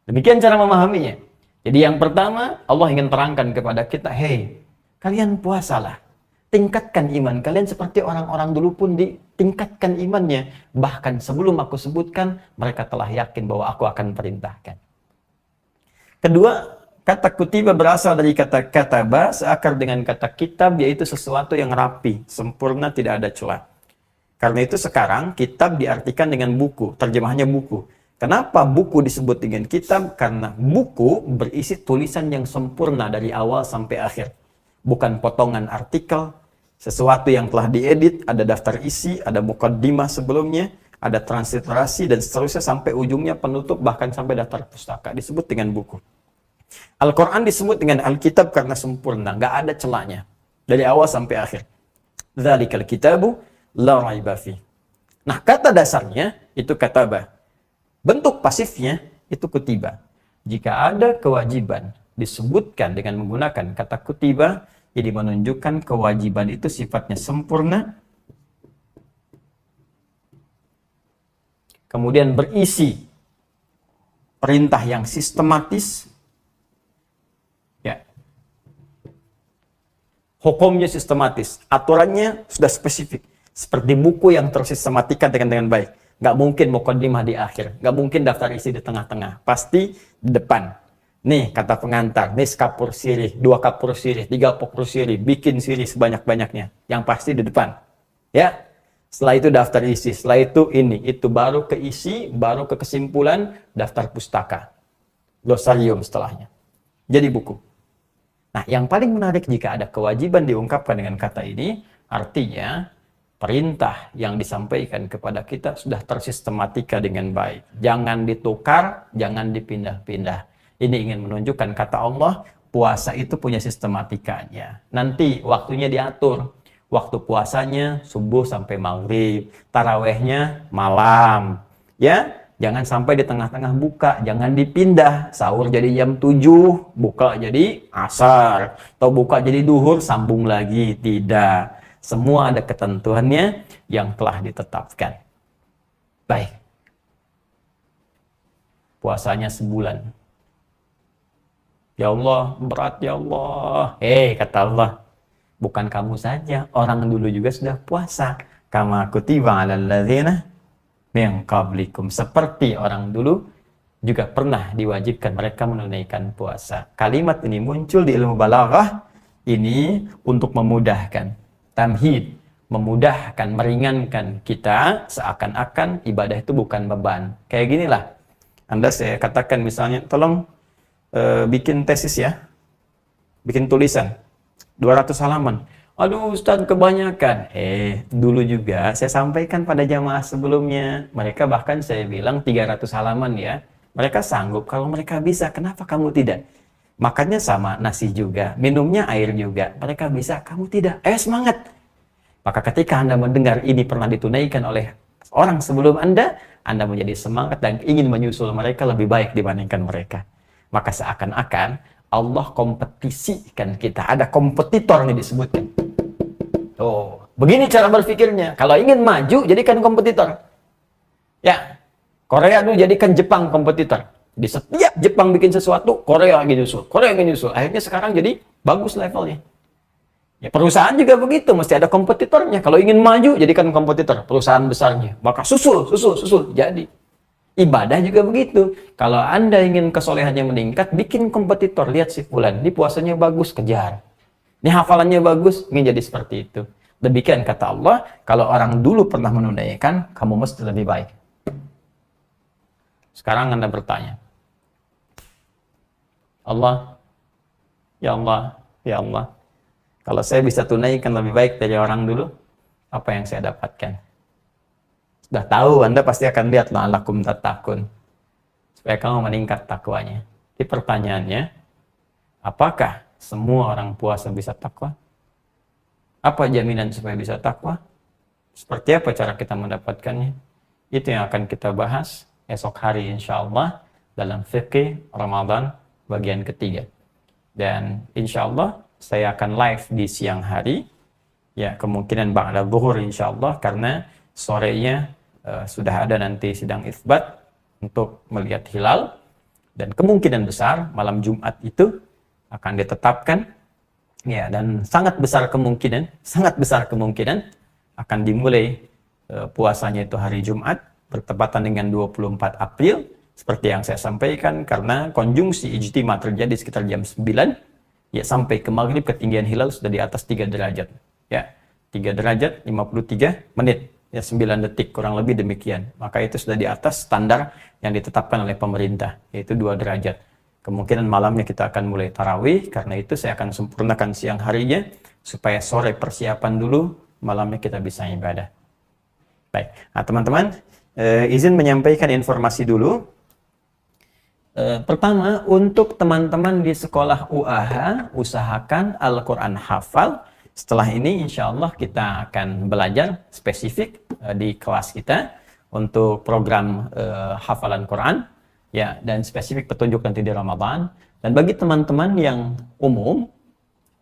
Demikian cara memahaminya. Jadi yang pertama, Allah ingin terangkan kepada kita, hei, kalian puasalah. Tingkatkan iman kalian seperti orang-orang dulu pun ditingkatkan imannya. Bahkan sebelum aku sebutkan, mereka telah yakin bahwa aku akan perintahkan. Kedua, kata kutiba berasal dari kata kataba, seakar dengan kata kitab, yaitu sesuatu yang rapi, sempurna, tidak ada celah. Karena itu sekarang, kitab diartikan dengan buku, terjemahannya buku. Kenapa buku disebut dengan kitab? Karena buku berisi tulisan yang sempurna dari awal sampai akhir. Bukan potongan artikel, sesuatu yang telah diedit, ada daftar isi, ada mukaddimah sebelumnya, ada transliterasi, dan seterusnya sampai ujungnya penutup, bahkan sampai daftar pustaka. Disebut dengan buku. Al-Quran disebut dengan Alkitab karena sempurna, nggak ada celahnya. Dari awal sampai akhir. Dzalikal kitabu la raiba fi. Nah, kata dasarnya itu kataba. Bentuk pasifnya itu kutiba. Jika ada kewajiban disebutkan dengan menggunakan kata kutiba, jadi menunjukkan kewajiban itu sifatnya sempurna, kemudian berisi perintah yang sistematis, ya, hukumnya sistematis, aturannya sudah spesifik, seperti buku yang tersistematikan dengan baik. Nggak mungkin mukaddimah di akhir, nggak mungkin daftar isi di tengah-tengah, pasti di depan. Nih kata pengantar, nih sekapur sirih, 2 kapur sirih, 3 kapur sirih, bikin sirih sebanyak-banyaknya, yang pasti di depan. Ya, setelah itu daftar isi, setelah itu ini, itu baru ke isi, baru ke kesimpulan, daftar pustaka, glosarium setelahnya. Jadi buku. Nah, yang paling menarik jika ada kewajiban diungkapkan dengan kata ini, artinya perintah yang disampaikan kepada kita sudah tersistematika dengan baik. Jangan ditukar, jangan dipindah-pindah. Ini ingin menunjukkan kata Allah, puasa itu punya sistematikanya. Nanti waktunya diatur. Waktu puasanya subuh sampai maghrib, tarawehnya malam. Ya, jangan sampai di tengah-tengah buka, jangan dipindah. Sahur jadi jam 7, buka jadi asar. Atau buka jadi duhur, sambung lagi. Tidak. Semua ada ketentuannya yang telah ditetapkan. Baik. Puasanya sebulan. Ya Allah, berat ya Allah. Kata Allah, bukan kamu saja, orang dulu juga sudah puasa. Kama kutiba 'alal ladzina min qablikum. Seperti orang dulu juga pernah diwajibkan mereka menunaikan puasa. Kalimat ini muncul di ilmu balaghah ini untuk memudahkan. Tamhid, memudahkan, meringankan kita seakan-akan ibadah itu bukan beban. Kayak ginilah. Anda saya katakan misalnya, tolong bikin tesis ya. Bikin tulisan. 200 halaman. Aduh Ustaz, kebanyakan. Dulu juga saya sampaikan pada jamaah sebelumnya. Mereka bahkan saya bilang 300 halaman ya. Mereka sanggup. Kalau mereka bisa, kenapa kamu tidak? Makannya sama, nasi juga, minumnya air juga. Mereka bisa, kamu tidak. Semangat. Maka ketika Anda mendengar ini pernah ditunaikan oleh orang sebelum Anda menjadi semangat dan ingin menyusul mereka lebih baik dibandingkan mereka. Maka seakan-akan Allah kompetisikan kita. Ada kompetitor nih disebutkan. Begini cara berpikirnya. Kalau ingin maju, jadikan kompetitor. Ya, Korea dulu jadikan Jepang kompetitor. Di setiap Jepang bikin sesuatu, Korea lagi nyusul, Korea lagi nyusul. Akhirnya sekarang jadi bagus levelnya. Ya, perusahaan juga begitu, mesti ada kompetitornya. Kalau ingin maju, jadikan kompetitor perusahaan besarnya. Maka susul. Jadi ibadah juga begitu. Kalau Anda ingin kesolehannya meningkat, bikin kompetitor. Lihat si fulan, ini puasanya bagus, kejar. Ini hafalannya bagus, ingin jadi seperti itu. Demikian kata Allah, kalau orang dulu pernah menunaikan, kamu mesti lebih baik. Sekarang Anda bertanya, Allah, ya Allah, ya Allah, kalau saya bisa tunaikan lebih baik dari orang dulu, apa yang saya dapatkan? Sudah tahu, Anda pasti akan lihat la'allakum tattaqun, supaya kamu meningkat takwanya. Jadi pertanyaannya, apakah semua orang puasa bisa takwa? Apa jaminan supaya bisa takwa? Seperti apa cara kita mendapatkannya? Itu yang akan kita bahas esok hari insya Allah dalam fikih Ramadan bagian ketiga. Dan insya Allah saya akan live di siang hari, ya kemungkinan ba'da zuhur insya Allah, karena sorenya sudah ada nanti sidang isbat untuk melihat hilal, dan kemungkinan besar malam Jumat itu akan ditetapkan, ya, dan sangat besar kemungkinan akan dimulai puasanya itu hari Jumat bertepatan dengan 24 April seperti yang saya sampaikan, karena konjungsi ijtima terjadi sekitar jam 9, ya, sampai ke maghrib ketinggian hilal sudah di atas 3 derajat, ya, 3 derajat 53 menit, ya, 9 detik kurang lebih demikian. Maka itu sudah di atas standar yang ditetapkan oleh pemerintah, yaitu 2 derajat. Kemungkinan malamnya kita akan mulai tarawih, karena itu saya akan sempurnakan siang harinya supaya sore persiapan dulu, malamnya kita bisa ibadah. Baik, nah teman-teman, izin menyampaikan informasi dulu. Pertama, untuk teman-teman di sekolah UAH, usahakan Al-Quran hafal. Setelah ini insya Allah kita akan belajar spesifik di kelas kita untuk program hafalan Quran, ya, dan spesifik petunjuk nanti di Ramadan. Dan bagi teman-teman yang umum,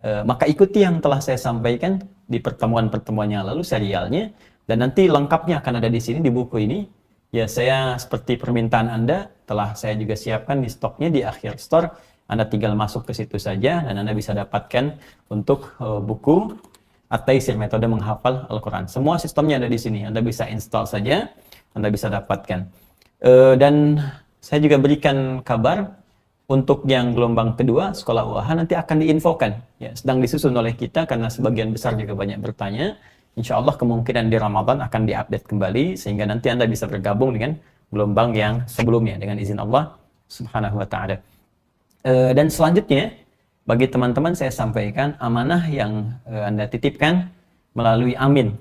maka ikuti yang telah saya sampaikan di pertemuan-pertemuan yang lalu serialnya, dan nanti lengkapnya akan ada di sini di buku ini. Ya, saya seperti permintaan Anda telah saya juga siapkan di stoknya di akhir store. Anda tinggal masuk ke situ saja dan Anda bisa dapatkan untuk buku At-Taisir Metode Menghafal Al-Quran. Semua sistemnya ada di sini. Anda bisa install saja, Anda bisa dapatkan. Dan saya juga berikan kabar untuk yang gelombang kedua sekolah UAH nanti akan diinfokan. Ya, sedang disusun oleh kita karena sebagian besar juga banyak bertanya. Insya Allah kemungkinan di Ramadan akan diupdate kembali sehingga nanti Anda bisa bergabung dengan gelombang yang sebelumnya dengan izin Allah Subhanahu wa Ta'ala. Dan selanjutnya, bagi teman-teman saya sampaikan amanah yang Anda titipkan melalui Amin,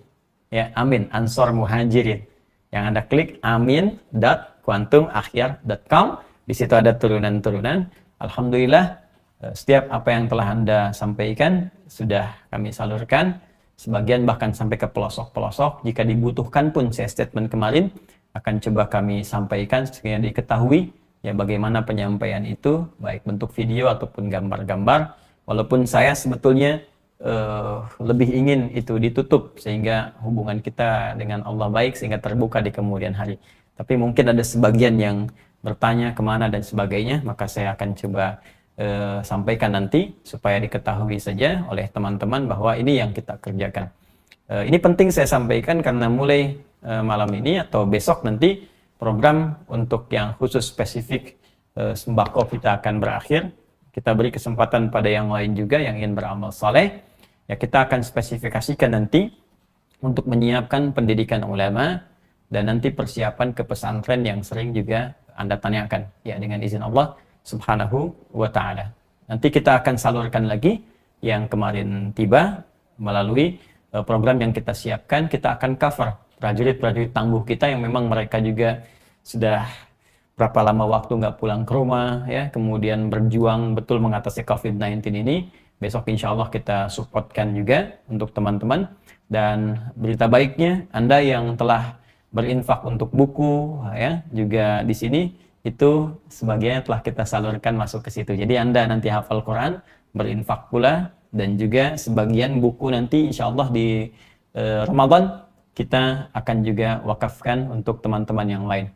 ya, Amin Ansor Muhajirin, yang Anda klik amin.kuantumakhyar.com. Di situ ada turunan-turunan. Alhamdulillah, setiap apa yang telah Anda sampaikan sudah kami salurkan. Sebagian bahkan sampai ke pelosok-pelosok. Jika dibutuhkan pun, saya statement kemarin akan coba kami sampaikan sehingga diketahui ya bagaimana penyampaian itu, baik bentuk video ataupun gambar-gambar. Walaupun saya sebetulnya lebih ingin itu ditutup sehingga hubungan kita dengan Allah baik sehingga terbuka di kemudian hari. Tapi mungkin ada sebagian yang bertanya kemana dan sebagainya, maka saya akan coba sampaikan nanti supaya diketahui saja oleh teman-teman bahwa ini yang kita kerjakan. Ini penting saya sampaikan karena mulai malam ini atau besok nanti program untuk yang khusus spesifik sembako kita akan berakhir. Kita beri kesempatan pada yang lain juga yang ingin beramal saleh. Ya, kita akan spesifikasikan nanti untuk menyiapkan pendidikan ulama dan nanti persiapan ke pesantren yang sering juga Anda tanyakan. Ya, dengan izin Allah Subhanahu wa Ta'ala. Nanti kita akan salurkan lagi yang kemarin tiba melalui program yang kita siapkan. Kita akan cover prajurit-prajurit tangguh kita yang memang mereka juga sudah berapa lama waktu nggak pulang ke rumah, ya, kemudian berjuang betul mengatasi COVID-19 ini. Besok insya Allah kita supportkan juga untuk teman-teman. Dan berita baiknya, Anda yang telah berinfak untuk buku, ya, juga di sini itu sebagiannya telah kita salurkan masuk ke situ. Jadi Anda nanti hafal Quran, berinfak pula, dan juga sebagian buku nanti insya Allah di Ramadan kita akan juga wakafkan untuk teman-teman yang lain.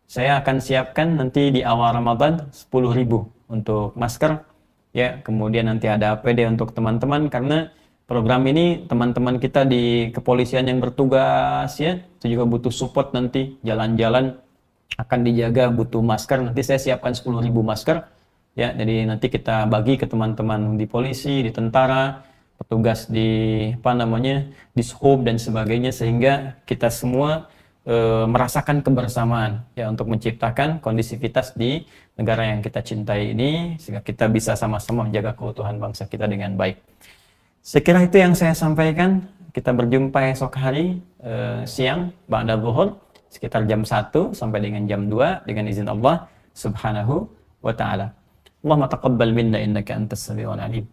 Saya akan siapkan nanti di awal Ramadan 10.000 untuk masker, ya. Kemudian nanti ada APD untuk teman-teman, karena program ini teman-teman kita di kepolisian yang bertugas, ya, itu juga butuh support nanti. Jalan-jalan akan dijaga, butuh masker. Nanti saya siapkan 10.000 masker, ya. Jadi nanti kita bagi ke teman-teman di polisi, di tentara, petugas di di Dishub dan sebagainya, sehingga kita semua merasakan kebersamaan, ya, untuk menciptakan kondisivitas di negara yang kita cintai ini, sehingga kita bisa sama-sama menjaga keutuhan bangsa kita dengan baik. Sekira itu yang saya sampaikan. Kita berjumpa esok hari siang ba'da zuhur sekitar jam 1 sampai dengan jam 2 dengan izin Allah Subhanahu wa taala. Allahumma taqabbal minna innaka antas samiul alim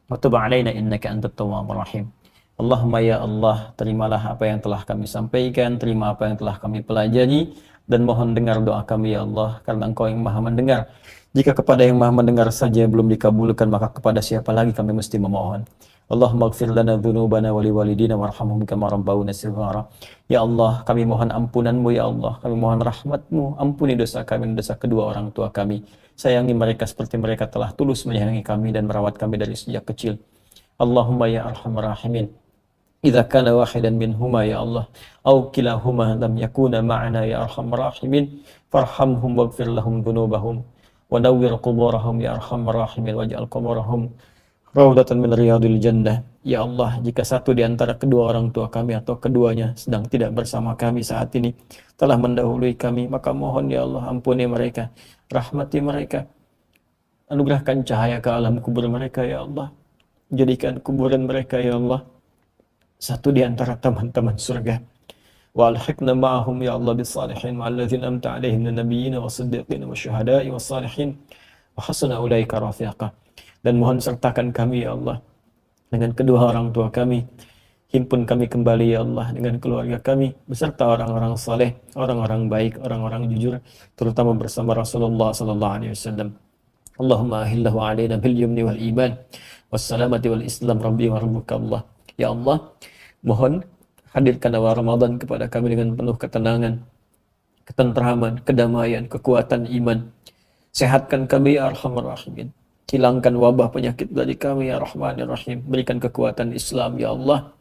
wa tub 'alaina innaka antat tawwabur rahim. Allahumma ya Allah, terimalah apa yang telah kami sampaikan, terima apa yang telah kami pelajari, dan mohon dengar doa kami ya Allah, karena Engkau yang Maha mendengar. Jika kepada yang Maha mendengar saja belum dikabulkan, maka kepada siapa lagi kami mesti memohon. Allahumma ighfir lana dzunubana wa liwalidina warhamhum kama rabbawna shighara. Ya Allah, kami mohon ampunan-Mu ya Allah, kami mohon rahmat-Mu, ampuni dosa kami dan dosa kedua orang tua kami. Sayangi mereka seperti mereka telah tulus menyayangi kami dan merawat kami dari sejak kecil. Allahumma ya arhamar rahimin, idza kana wahidan minhuma ya Allah aw kilahuma lam yakuna ma'ana ya arhamar rahimin farhamhum waghfir lahum dzunubahum wa nawwir quburahum ya arhamar rahimin waj'al quburahum raudatan min riyadil jannah. Ya Allah, jika satu di antara kedua orang tua kami atau keduanya sedang tidak bersama kami saat ini, telah mendahului kami, maka mohon ya Allah, ampuni mereka, rahmati mereka, anugerahkan cahaya ke alam kubur mereka ya Allah, jadikan kuburan mereka ya Allah satu di antara teman-teman surga. Wa alhiqna ma'ahum ya Allah bis salihin ma'alladzina amta 'alaihim minan nabiyyin was-siddiqin wasyuhada'i was-salihin wa hasuna ulaika rafiqa. Dan mohon sertakan kami ya Allah dengan kedua orang tua kami. Himpun kami kembali ya Allah dengan keluarga kami beserta orang-orang saleh, orang-orang baik, orang-orang jujur, terutama bersama Rasulullah sallallahu alaihi wasallam. Allahumma ahillahu alaina bil yumni wal iman was salamati wal islam rabbi wa rabbuka Allah. Ya Allah, mohon hadirkan awal Ramadan kepada kami dengan penuh ketenangan, ketenteraman, kedamaian, kekuatan iman. Sehatkan kami ya Arhamar Rahimin. Hilangkan wabah penyakit dari kami ya Rahmanir Rahim. Berikan kekuatan Islam ya Allah.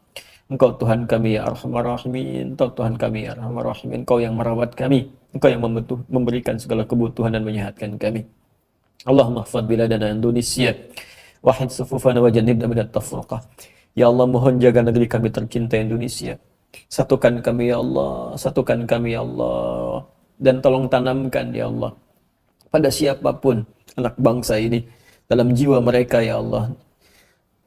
Engkau Tuhan kami ya Arhamar Rahimin. Engkau Tuhan kami ya Arhamar Rahimin. Engkau yang merawat kami. Engkau yang memberikan segala kebutuhan dan menyehatkan kami. Allahumma hfadz biladana Indonesia. Wahid sufufana wa jannibna minat tafruqah. Ya Allah, mohon jaga negeri kami tercinta Indonesia. Satukan kami ya Allah, satukan kami ya Allah. Dan tolong tanamkan ya Allah pada siapapun anak bangsa ini dalam jiwa mereka ya Allah.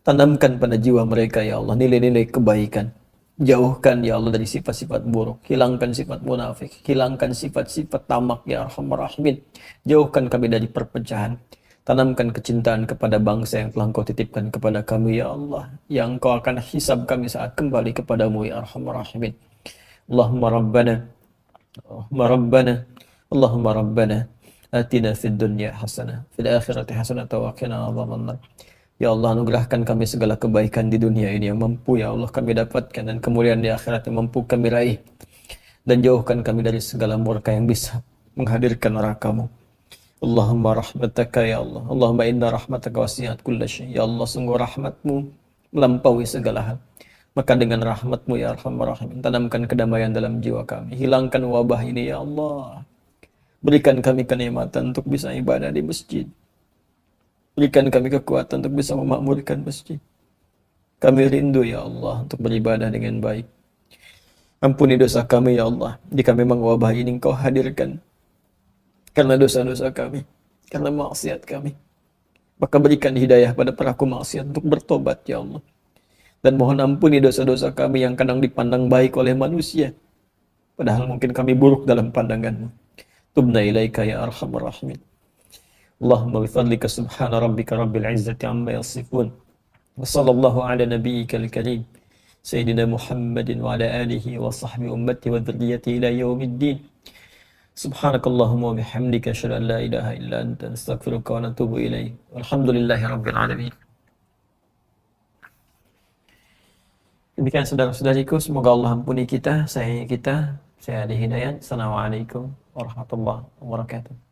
Tanamkan pada jiwa mereka ya Allah nilai-nilai kebaikan. Jauhkan ya Allah dari sifat-sifat buruk. Hilangkan sifat munafik. Hilangkan sifat-sifat tamak ya Arhamar Rahimin. Jauhkan kami dari perpecahan. Tanamkan kecintaan kepada bangsa yang telah Engkau titipkan kepada kami ya Allah, yang Engkau akan hisab kami saat kembali kepadamu ya Arhamar Rahimin. Allahumma Rabbana Allahumma Rabbana atina fid dunya hasanah fil akhirati hasanah wa qina adzabannar. Ya Allah, anugerahkan kami segala kebaikan di dunia ini yang mampu ya Allah kami dapatkan, dan kemuliaan di akhirat yang mampu kami raih, dan jauhkan kami dari segala murka yang bisa menghadirkan neraka-Mu. Allahumma rahmataka ya Allah. Allahumma inna rahmataka wasi'at kulla syai'. Ya Allah, sungguh rahmat-Mu melampaui segala hal. Maka dengan rahmat-Mu ya Arhamar Rahimin, tanamkan kedamaian dalam jiwa kami. Hilangkan wabah ini ya Allah. Berikan kami kenikmatan untuk bisa ibadah di masjid. Berikan kami kekuatan untuk bisa memakmurkan masjid. Kami rindu ya Allah untuk beribadah dengan baik. Ampuni dosa kami ya Allah. Jika memang wabah ini Engkau hadirkan karena dosa-dosa kami, karena maksiat kami, maka berikan hidayah pada pelaku maksiat untuk bertobat ya Allah. Dan mohon ampuni dosa-dosa kami yang kadang dipandang baik oleh manusia, padahal mungkin kami buruk dalam pandangan-Mu. Tubna ilaika ya Arhamar Rahimin. Allahumma bifadlika subhana rabbika rabbil izzati amma yasifun. Wa sallallahu ala nabiyyikal karim Sayyidina Muhammadin wa ala alihi wa sahbihi ummati wa dhurriyyati ila yaumiddin. Subhanakallahumma wa bihamdika asyhadu an la ilaha illa anta astaghfiruka wa atubu ilaik. Walhamdulillahi rabbil alamin. Demikian saudara-saudariku, semoga Allah ampuni kita, sayangi kita, Saya Adi Hidayat. Assalamualaikum warahmatullahi wabarakatuh.